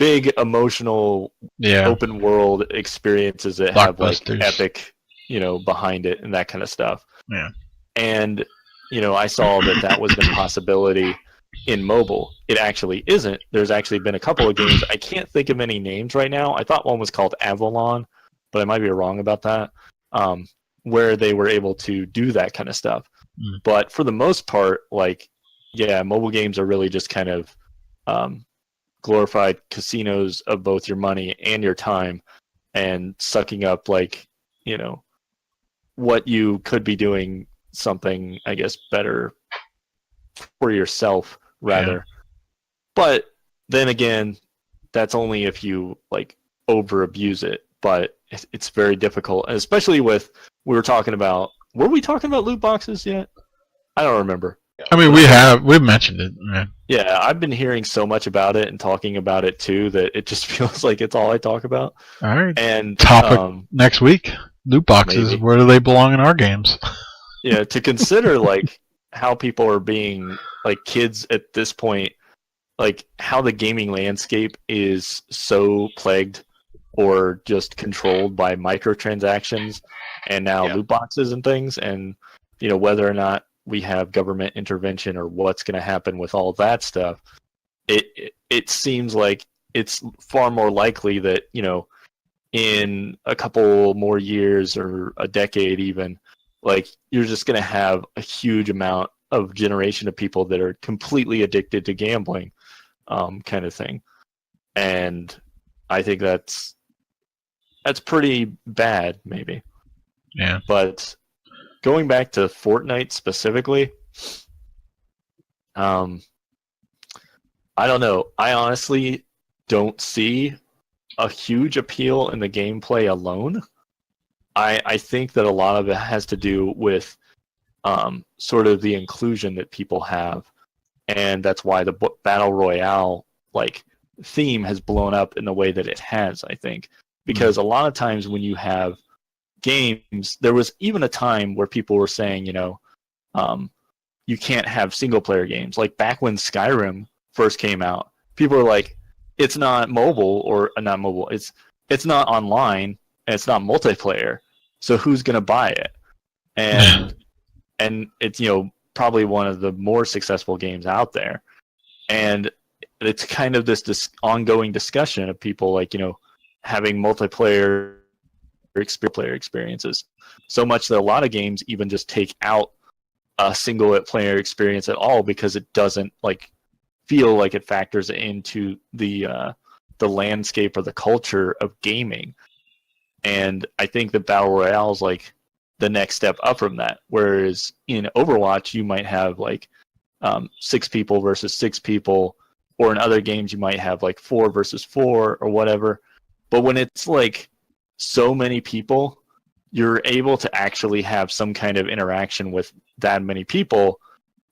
emotional open world experiences that have like epic, behind it and that kind of stuff. Yeah. And I saw that was a possibility in mobile. It actually isn't. There's actually been a couple of games. I can't think of any names right now. I thought one was called Avalon, but I might be wrong about that. Where they were able to do that kind of stuff. But for the most part, like, yeah, mobile games are really just kind of glorified casinos of both your money and your time, and sucking up, like, what you could be doing something, I guess, better for yourself, rather. Yeah. But then again, that's only if you, like, over abuse it. But it's very difficult, and especially with, were we talking about loot boxes yet? I don't remember. I mean, we've mentioned it. Man. Yeah, I've been hearing so much about it and talking about it too that it just feels like it's all I talk about. All right. And topic next week: loot boxes. Maybe. Where do they belong in our games? Yeah, to consider like how people are being, like, kids at this point, like how the gaming landscape is so plagued or just controlled by microtransactions and now loot boxes and things, and whether or not we have government intervention or what's going to happen with all that stuff, it seems like it's far more likely that in a couple more years or a decade even, like, you're just going to have a huge amount of generation of people that are completely addicted to gambling, kind of thing. And I think that's pretty bad, maybe. Yeah. But going back to Fortnite specifically, I don't know. I honestly don't see a huge appeal in the gameplay alone. I think that a lot of it has to do with sort of the inclusion that people have, and that's why the battle royale, like, theme has blown up in the way that it has, I think. Because a lot of times when you have games, there was even a time where people were saying, you can't have single player games. Like back when Skyrim first came out, people were like, it's not mobile, or not mobile. It's not online, and it's not multiplayer. So who's gonna buy it? And it's probably one of the more successful games out there. And it's kind of this ongoing discussion of people, like, having multiplayer player experiences, so much that a lot of games even just take out a single player experience at all, because it doesn't, like, feel like it factors into the landscape or the culture of gaming. And I think that battle royale is like the next step up from that, whereas in Overwatch you might have like 6 people versus 6 people, or in other games you might have like 4 versus 4 or whatever. But when it's like so many people, you're able to actually have some kind of interaction with that many people,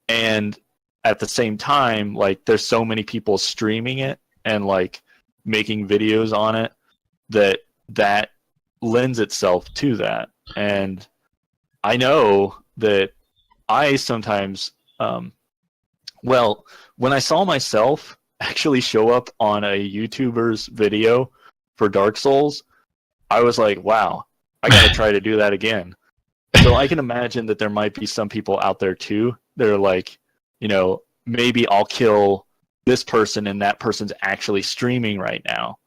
and at the same time, like, there's so many people streaming it and like making videos on it that lends itself to that. And I know that I sometimes when I saw myself actually show up on a YouTuber's video for Dark Souls, I was like, wow, I gotta try to do that again. So I can imagine that there might be some people out there too that are like, maybe I'll kill this person and that person's actually streaming right now,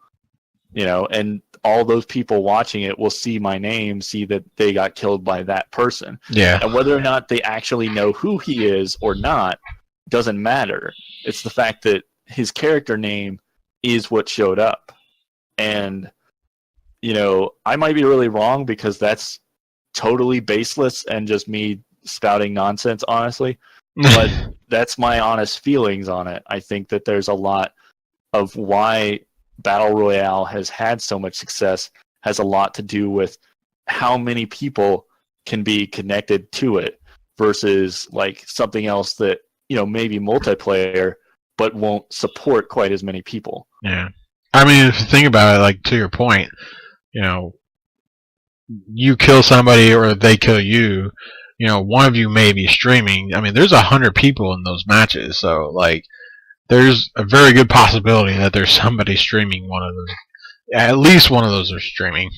and all those people watching it will see my name, see that they got killed by that person. Yeah. And whether or not they actually know who he is or not doesn't matter. It's the fact that his character name is what showed up. And, I might be really wrong, because that's totally baseless and just me spouting nonsense, honestly. But that's my honest feelings on it. I think that there's a lot of why Battle Royale has had so much success has a lot to do with how many people can be connected to it versus like something else that, maybe multiplayer but won't support quite as many people. Yeah. I mean, if you think about it, like, to your point, you kill somebody or they kill you, one of you may be streaming. I mean, there's 100 people in those matches, so, like, there's a very good possibility that there's somebody streaming one of those. At least one of those are streaming.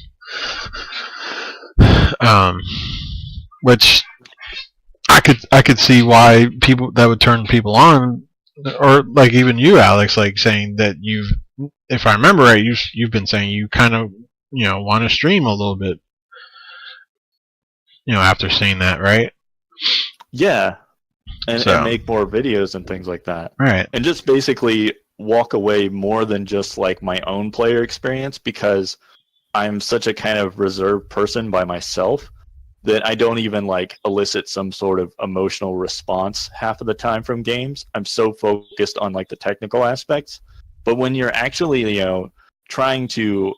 Which I could see why that would turn people on, or like even you, Alex, like saying that if I remember right, you've been saying you kind of want to stream a little bit, after seeing that, right? Yeah, and make more videos and things like that, right? And just basically walk away more than just like my own player experience, because I'm such a kind of reserved person by myself that I don't even like elicit some sort of emotional response half of the time from games. I'm so focused on like the technical aspects. But when you're actually, trying to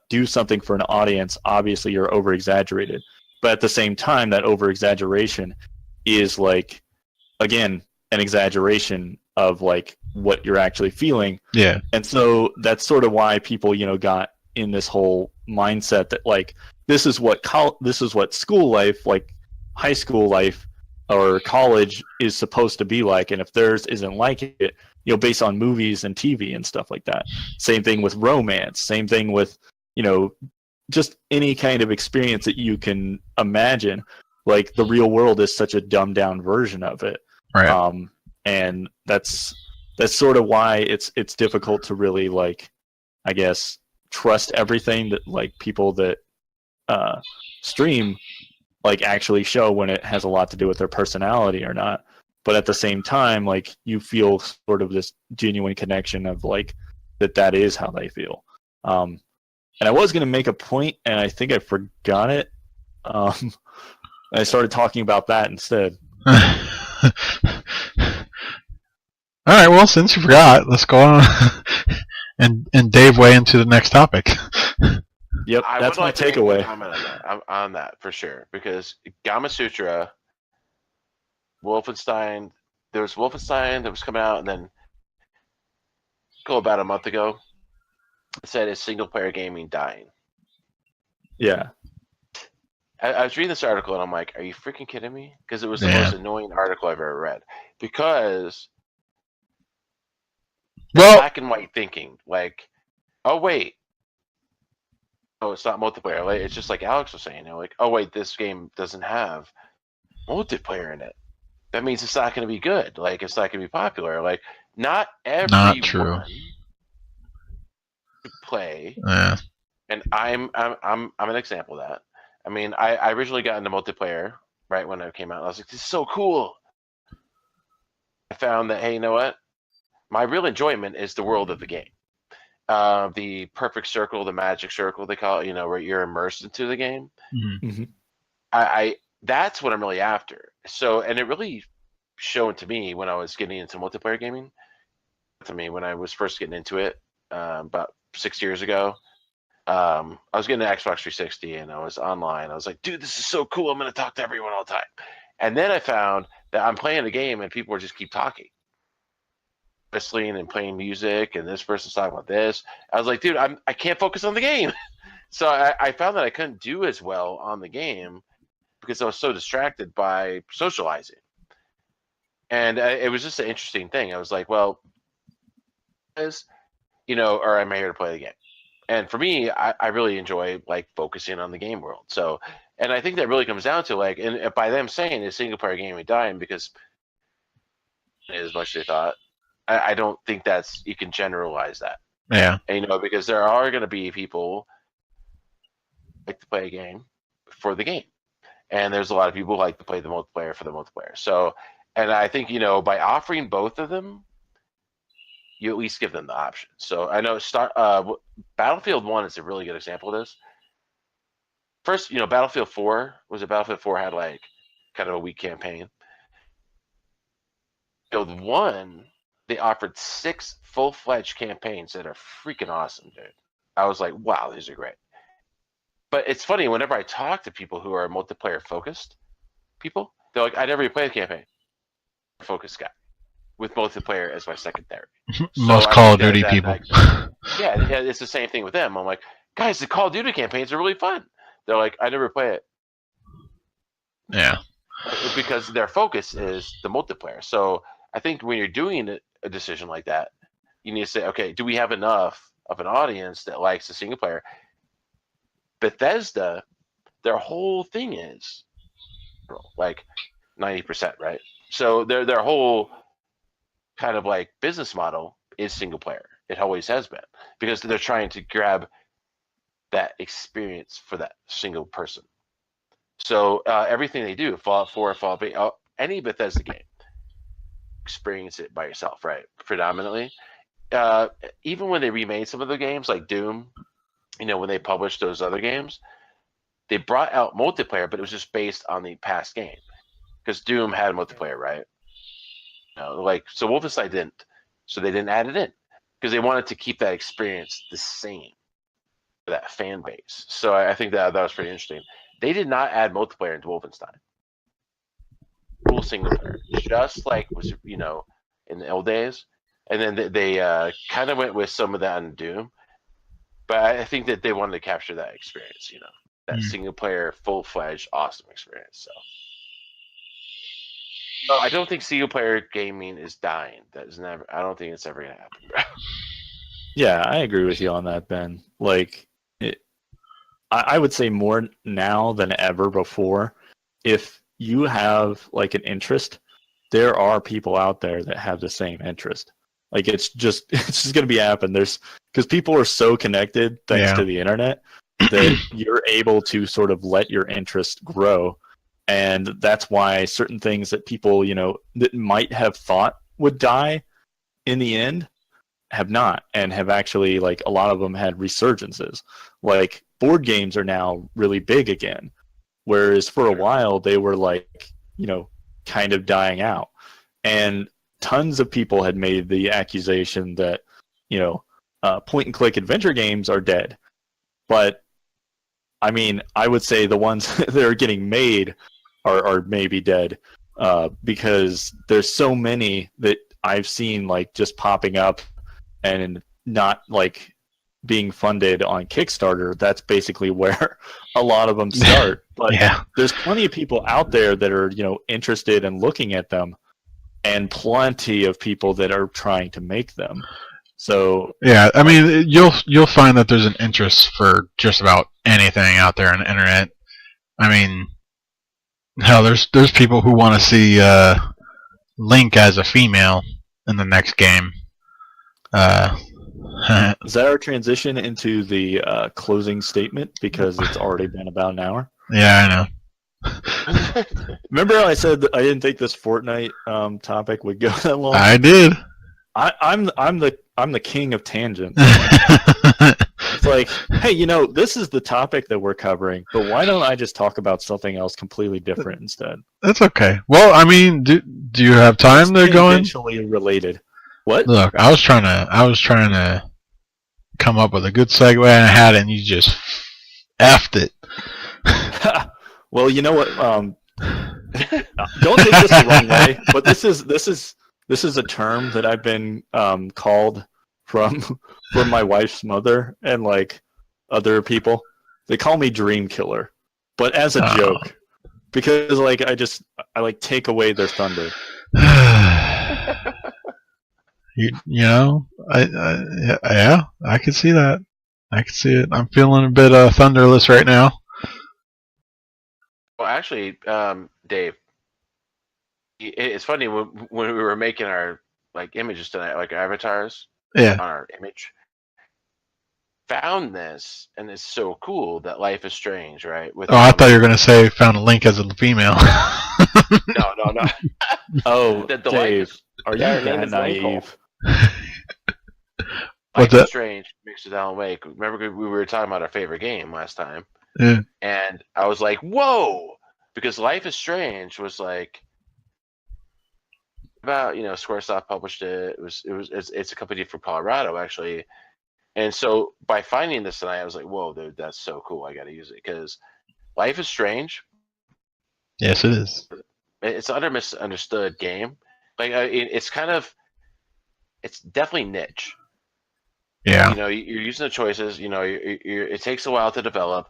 do something for an audience, obviously you're over exaggerated. But at the same time, that over exaggeration is like, again, an exaggeration of like what you're actually feeling. Yeah. And so that's sort of why people, got in this whole mindset that like, this is what school life, like high school life or college, is supposed to be like, and if theirs isn't like it, based on movies and TV and stuff like that. Same thing with romance. Same thing with just any kind of experience that you can imagine. Like the real world is such a dumbed down version of it, right? And that's sort of why it's difficult to really, like, I guess, trust everything that like people that stream like actually show when it has a lot to do with their personality or not. But at the same time, like, you feel sort of this genuine connection of like that is how they feel. And I was going to make a point, and I think I forgot it. I started talking about that instead. All right, well, since you forgot, let's go on and Dave way into the next topic. Yep, that's my takeaway. On that for sure, because Gama Sutra, Wolfenstein, there was Wolfenstein that was coming out, and then about a month ago, it said it's single player gaming dying. Yeah. I was reading this article and I'm like, are you freaking kidding me? Because it was the most annoying article I've ever read. Because black and white thinking, like, oh wait, it's not multiplayer. Like, it's just like Alex was saying, like, oh wait, this game doesn't have multiplayer in it. That means it's not going to be good. Like, it's not going to be popular. Like, not everyone play. Yeah. And I'm an example of that. I mean, I originally got into multiplayer right when it came out. I was like, this is so cool. I found that, hey, you know what? My real enjoyment is the world of the game. The perfect circle, the magic circle, they call it, where you're immersed into the game. Mm-hmm. Mm-hmm. I that's what I'm really after. So, and it really showed to me when I was getting into multiplayer gaming. To me, when I was first getting into it, about 6 years ago, I was getting an Xbox 360 and I was online. I was like, dude, this is so cool. I'm going to talk to everyone all the time. And then I found that I'm playing a game and people just keep talking, whistling and playing music, and this person's talking about this. I was like, dude, I can't focus on the game. So I found that I couldn't do as well on the game because I was so distracted by socializing. And it was just an interesting thing. I was like, well, or am I here to play the game? And for me, I really enjoy like focusing on the game world. So, and I think that really comes down to like, and by them saying it's single player gaming dying because as much as they thought, I don't think you can generalize that. Yeah. And, because there are going to be people like to play a game for the game, and there's a lot of people who like to play the multiplayer for the multiplayer. So, and I think by offering both of them, you at least give them the option. So I know Battlefield 1 is a really good example of this. First, Battlefield 4 had like kind of a weak campaign. Battlefield 1 they offered 6 full-fledged campaigns that are freaking awesome, dude. I was like, wow, these are great. But it's funny, whenever I talk to people who are multiplayer-focused people, they're like, I never played a campaign. Focus guy. With multiplayer as my secondary. Most So Call of Duty people. Yeah, it's the same thing with them. I'm like, guys, the Call of Duty campaigns are really fun. They're like, I never play it. Yeah. Because their focus is the multiplayer. So I think when you're doing a decision like that, you need to say, okay, do we have enough of an audience that likes the single player? Bethesda, their whole thing is like 90%, right? So their whole kind of like business model is single player. It always has been, because they're trying to grab that experience for that single person. So everything they do, Fallout 4, Fallout 8, any Bethesda game, experience it by yourself, right? Predominantly. Even when they remade some of the games, like Doom, when they published those other games, they brought out multiplayer, but it was just based on the past game. Because Doom had multiplayer, right? So Wolfenstein didn't. So they didn't add it in. Because they wanted to keep that experience the same for that fan base. So I think that was pretty interesting. They did not add multiplayer into Wolfenstein. Full single player. Just like was, in the old days. And then they kind of went with some of that on Doom. But I think that they wanted to capture that experience, that single player, full-fledged, awesome experience. So I don't think single player gaming is dying. I don't think it's ever gonna happen, bro. Yeah, I agree with you on that, Ben. Like, I would say more now than ever before. If you have like an interest, there are people out there that have the same interest. Like it's just gonna be happen. Because people are so connected thanks to the internet that you're able to sort of let your interest grow. And that's why certain things that people, that might have thought would die in the end have not, and have actually, like, a lot of them had resurgences. Like, board games are now really big again, whereas for a while they were like, kind of dying out. And tons of people had made the accusation that, point and click adventure games are dead. But I mean, I would say the ones that are getting made are maybe dead, because there's so many that I've seen like just popping up and not like being funded on Kickstarter. That's basically where a lot of them start. But there's plenty of people out there that are, interested in looking at them, and plenty of people that are trying to make them. So yeah, I mean, you'll find that there's an interest for just about anything out there on the internet. I mean, hell, there's people who want to see Link as a female in the next game. Is that our transition into the closing statement? Because it's already been about an hour. Yeah, I know. Remember I said that I didn't think this Fortnite topic would go that long? I did. I'm the king of tangents. It's like, hey, this is the topic that we're covering, but why don't I just talk about something else completely different instead? That's okay. Well, I mean, do you have time to go in? Tangentially related. What? Look, I was trying to come up with a good segue, and I had it, and you just effed it. Well, you know what? Don't take this the wrong way, but this is a term that I've been called from my wife's mother and like other people. They call me Dream Killer, but as a joke, because like I like take away their thunder. I can see that. I can see it. I'm feeling a bit thunderless right now. Well, actually, Dave, it's funny when we were making our like images tonight, like our avatars on our image. Found this, and it's so cool that Life is Strange, right? I thought you were gonna say found a Link as a female. No. Oh, Dave, are you that naive? Life is Strange mixed with Alan Wake. Remember we were talking about our favorite game last time? Yeah. And I was like, whoa! Because Life is Strange was like about, Squaresoft published it. It's a company from Colorado actually. And so by finding this tonight, I was like, whoa, dude, that's so cool. I got to use it because Life is Strange. Yes, it is. It's an misunderstood game. Like it's definitely niche. Yeah. You're using the choices. It takes a while to develop.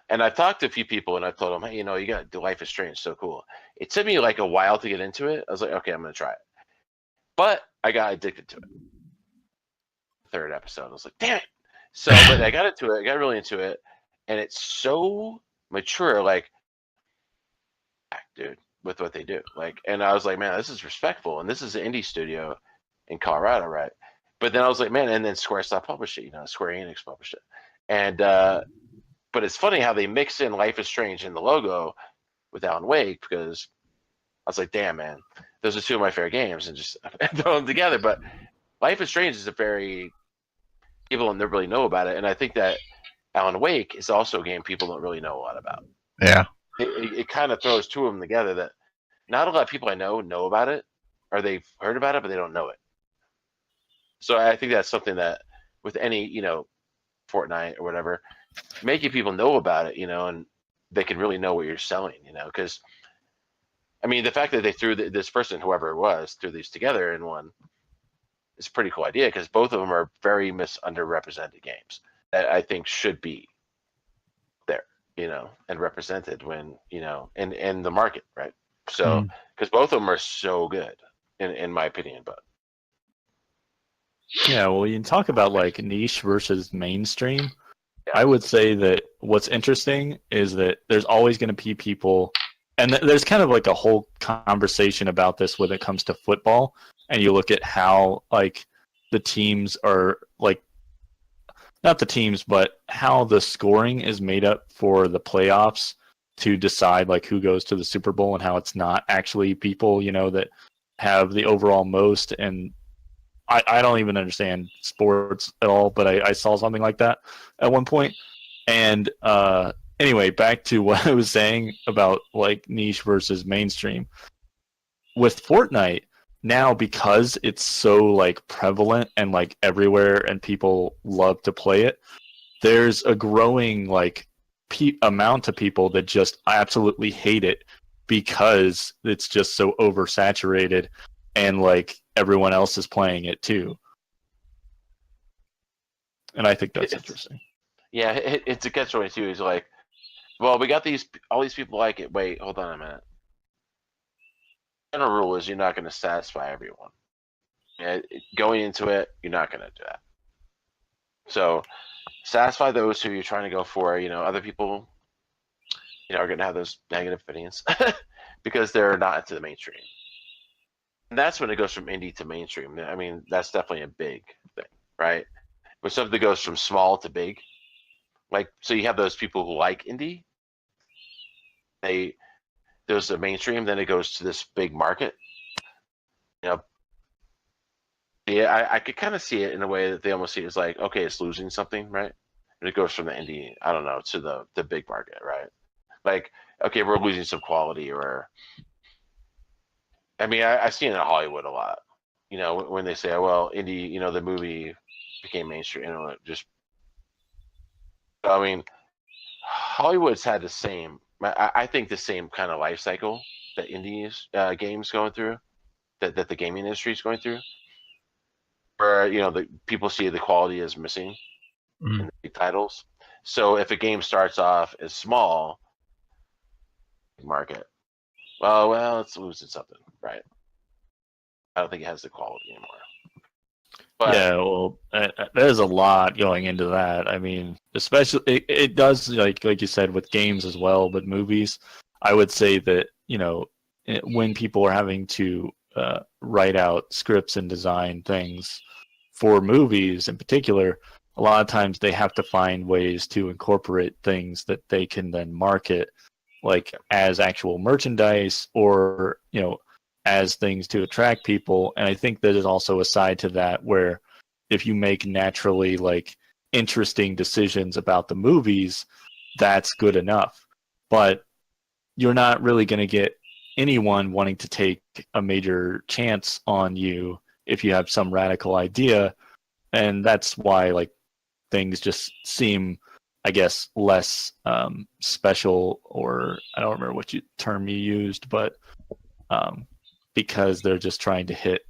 And I've talked to a few people, and I told them, hey, you got the Life is Strange, so cool. It took me like a while to get into it. I was like, okay, I'm gonna try it. But I got addicted to it. Third episode, I was like, damn it. So, but I got into it. I got really into it, and it's so mature, like, dude, with what they do. Like, and I was like, man, this is respectful, and this is an indie studio in Colorado, right? But then I was like, man, and then Squaresoft published it. Square Enix published it, and but it's funny how they mix in Life is Strange in the logo with Alan Wake because I was like, damn, man, those are two of my favorite games, and just throw them together. But Life is Strange is a very people don't really know about it, and I think that Alan Wake is also a game people don't really know a lot about. Yeah. It kind of throws two of them together that not a lot of people I know about it, or they've heard about it, but they don't know it. So I think that's something that with any, Fortnite or whatever, making people know about it, and they can really know what you're selling, because, I mean, the fact that they threw this person, whoever it was, threw these together in one is a pretty cool idea because both of them are very underrepresented games that I think should be there, and represented when, in the market, right? So, because both of them are so good, in my opinion, but. Yeah, well, you can talk about like niche versus mainstream. I would say that what's interesting is that there's always going to be people, and there's kind of like a whole conversation about this when it comes to football, and you look at how like the teams are like, not the teams, but how the scoring is made up for the playoffs to decide like who goes to the Super Bowl and how it's not actually people, that have the overall most. And I don't even understand sports at all, but I saw something like that at one point. And anyway, back to what I was saying about like niche versus mainstream. With Fortnite, now because it's so like prevalent and like everywhere and people love to play it, there's a growing like amount of people that just absolutely hate it because it's just so oversaturated and like everyone else is playing it too. And I think that's interesting. Yeah, it's a catch-22. It's like, well, we got all these people like it. Wait, hold on a minute. The general rule is you're not going to satisfy everyone. Going into it, you're not going to do that. So satisfy those who you're trying to go for. Other people, are going to have those negative opinions because they're not into the mainstream. And that's when it goes from indie to mainstream. I mean, that's definitely a big thing, right? But something goes from small to big. Like, so you have those people who like indie. There's the mainstream, then it goes to this big market. Yeah, I could kind of see it in a way that they almost see it as like, okay, it's losing something, right? And it goes from the indie, I don't know, to the big market, right? Like, okay, we're losing some quality, or I mean, I've seen it in Hollywood a lot. When they say, oh, well, indie, the movie became mainstream, I mean, Hollywood's had the same, I think the same kind of life cycle that indie games going through, that the gaming industry is going through, where the people see the quality is missing in the big titles. So if a game starts off as small market, well, it's losing something, right? I don't think it has the quality anymore. But, yeah, well, there's a lot going into that. I mean, especially it does like you said with games as well, but movies. I would say that when people are having to write out scripts and design things for movies in particular, a lot of times they have to find ways to incorporate things that they can then market, like as actual merchandise or as things to attract people. And I think there's also a side to that where if you make naturally like interesting decisions about the movies, that's good enough. But you're not really going to get anyone wanting to take a major chance on you if you have some radical idea, and that's why like things just seem, I guess, less special, or I don't remember what term you used, but because they're just trying to hit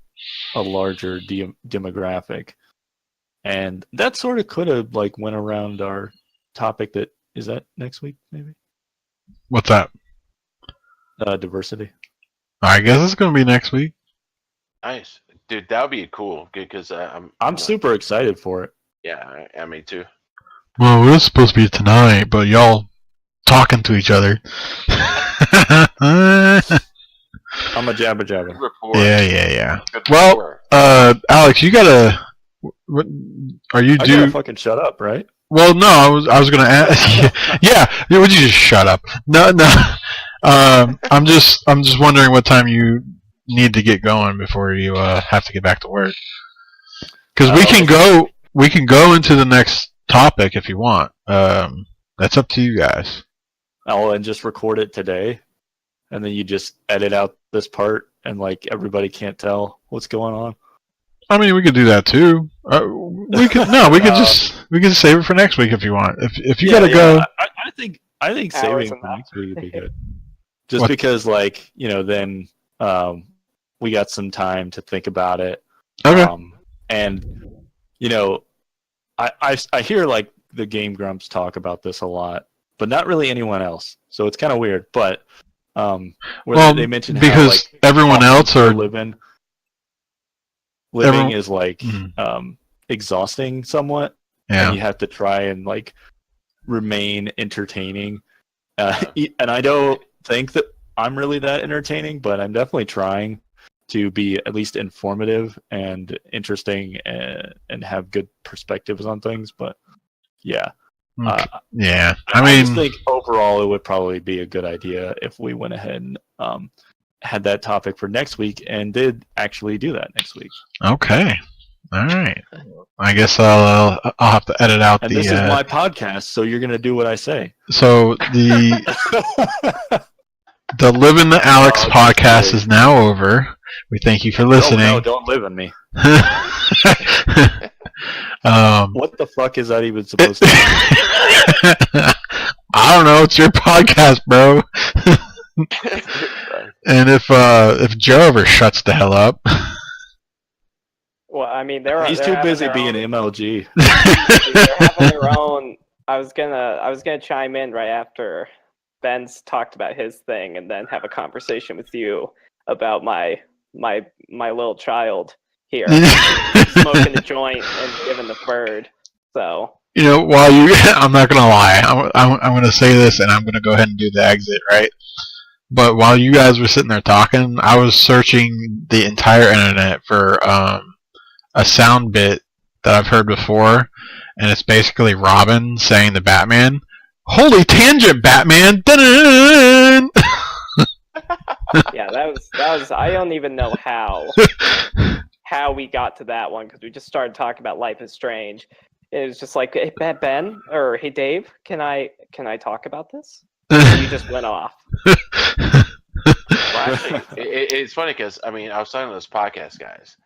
a larger demographic. And that sort of could have like went around our topic. That is that next week, maybe? What's that? Diversity. I guess it's going to be next week. Nice, dude. That would be cool because I'm super excited for it. Yeah, I me too. Well, it was supposed to be tonight, but y'all talking to each other. I'm a jabba jabba. Yeah. Well, Alex, you gotta. What, are you I due? gotta fucking shut up, right? Well, no, I was gonna ask. Yeah, would you just shut up? No. I'm just wondering what time you need to get going before you have to get back to work. Because we can go into the next topic if you want. That's up to you guys. And just record it today, and then you just edit out this part, and like everybody can't tell what's going on. I mean, we could do that too. We could just save it for next week if you want. If you gotta go, I think saving for next week would be good. Just because, like, you know, then we got some time to think about it. Okay. And you know, I hear like the Game Grumps talk about this a lot, but not really anyone else. So it's kind of weird. But they mentioned because how, like, everyone else are living is like exhausting somewhat. Yeah. And you have to try and like remain entertaining. And I don't think that I'm really that entertaining, but I'm definitely trying to be at least informative and interesting and have good perspectives on things. But yeah. Yeah. I just think overall it would probably be a good idea if we went ahead and had that topic for next week and did actually do that next week. Okay. All right. I guess I'll have to edit out this is my podcast, so you're gonna do what I say. So the Living the Alex podcast is now over. We thank you for listening. No, don't live in me. What the fuck is that even supposed to be? I don't know. It's your podcast, bro. And if Joe ever shuts the hell up. Well, I mean, he's too busy being MLG. They're having their own. I was gonna chime in right after Ben's talked about his thing, and then have a conversation with you about my little child here smoking the joint and giving the bird. So you know, I'm not gonna lie. I'm gonna say this, and I'm gonna go ahead and do the exit, right? But while you guys were sitting there talking, I was searching the entire internet for a sound bit that I've heard before, and it's basically Robin saying to Batman, "Holy tangent, Batman!" Dun-dun-dun! Yeah, that was. I don't even know how we got to that one, because we just started talking about Life is Strange. It was just like, hey, Ben, or hey, Dave, can I talk about this? And you just went off. Well, actually, it's funny because I mean, I was talking to those podcast guys.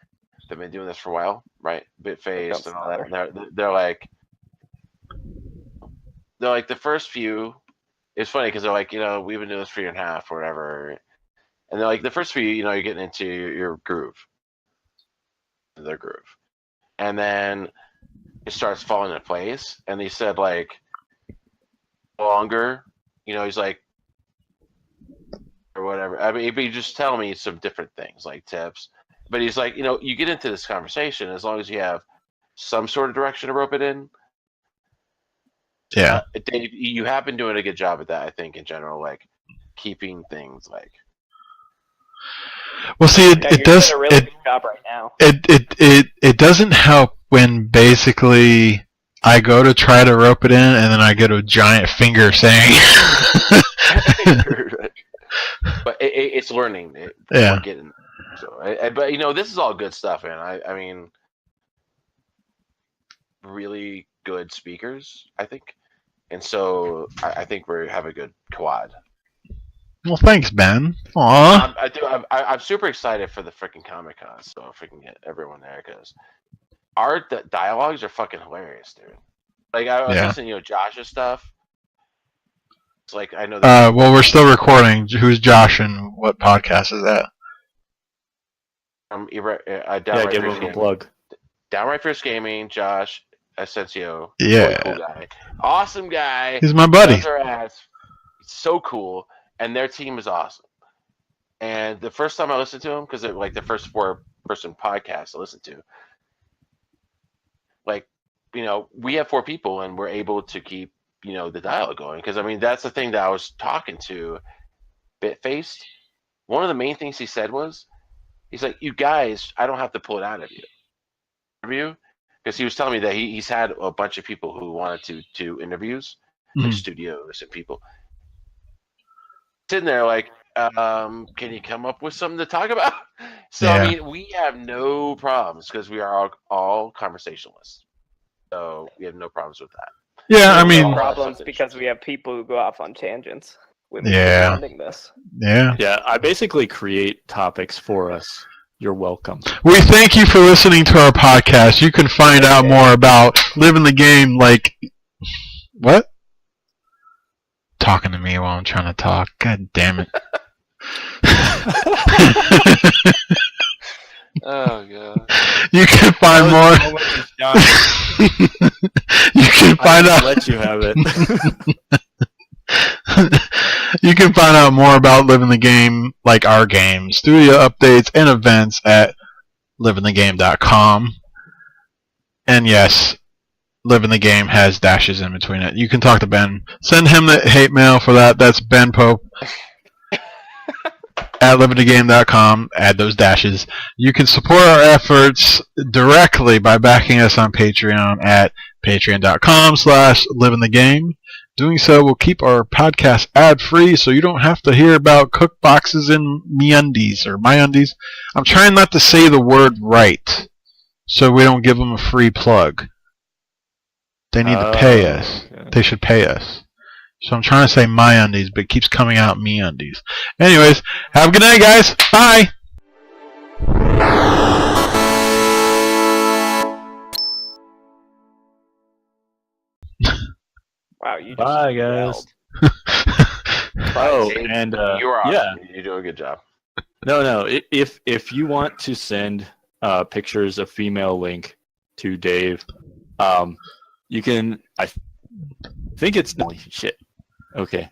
They've been doing this for a while, right? Bitfaced and all that. And they're like the first few. It's funny because they're like, you know, we've been doing this for a year and a half or whatever, and they're like, the first few, you know, you're getting into your groove, their groove, and then it starts falling into place. And they said like longer, you know, he's like, or whatever. I mean, but you just tell me some different things like tips. But he's like, you know, you get into this conversation as long as you have some sort of direction to rope it in. Yeah. Dave, you have been doing a good job at that, I think, in general, like keeping things like. Well, see, it does. Doing a really good job right now. It doesn't help when basically I go to try to rope it in, and then I get a giant finger saying. But it's learning. Yeah. Getting. So, but you know, this is all good stuff, man. I mean, really good speakers, I think, and so I think we have a good quad. Well, thanks, Ben. Aw. I'm super excited for the freaking Comic Con, so if we can get everyone there, because our dialogues are fucking hilarious, dude. Like I was listening to Josh's stuff. It's like I know. Well, we're still recording. Who's Josh and what podcast is that? Yeah, give him a plug. Downright Fierce Gaming, Josh Asensio. Yeah. Really cool guy. Awesome guy. He's my buddy. Does their ass. So cool. And their team is awesome. And the first time I listened to them, because it like the first 4-person podcast I listened to, like, we have 4 people and we're able to keep, the dialogue going. Because, I mean, that's the thing that I was talking to Bitfaced. One of the main things he said was, he's like, you guys, I don't have to pull it out of you. Because he was telling me that he's had a bunch of people who wanted to do interviews, like studios and people. Sitting there like, can you come up with something to talk about? So, I mean, we have no problems because we are all conversationalists. So we have no problems with that. Yeah, I mean... problems because we have people who go off on tangents. This. Yeah, I basically create topics for us. You're welcome. We thank you for listening to our podcast. You can find out more about living the game like... What? Talking to me while I'm trying to talk. God damn it. Oh, God. You can find more... You can find out... let you have it. You can find out more about Living the Game, like our game, studio updates, and events at livingthegame.com. And yes, Living the Game has dashes in between it. You can talk to Ben. Send him the hate mail for that. That's Ben Pope at livingthegame.com. Add those dashes. You can support our efforts directly by backing us on Patreon at patreon.com/livingthegame. Doing so will keep our podcast ad-free, so you don't have to hear about cook boxes and MeUndies or MyUndies. I'm trying not to say the word right, so we don't give them a free plug. They need to pay us. Okay. They should pay us. So I'm trying to say MyUndies, but it keeps coming out MeUndies. Anyways, have a good night, guys. Bye! Wow, you just bye, guys. And you are awesome. You do a good job. No. If you want to send pictures of female Link to Dave, you can. I think it's holy shit. Okay,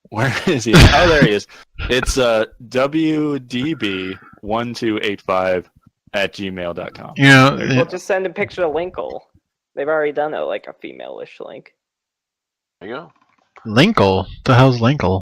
where is he? Oh, there he is. It's wdb1285@gmail.com. Yeah. We'll just send a picture of Linkle. They've already done it, like a female-ish Link. There you go. Linkle? The hell's Linkle?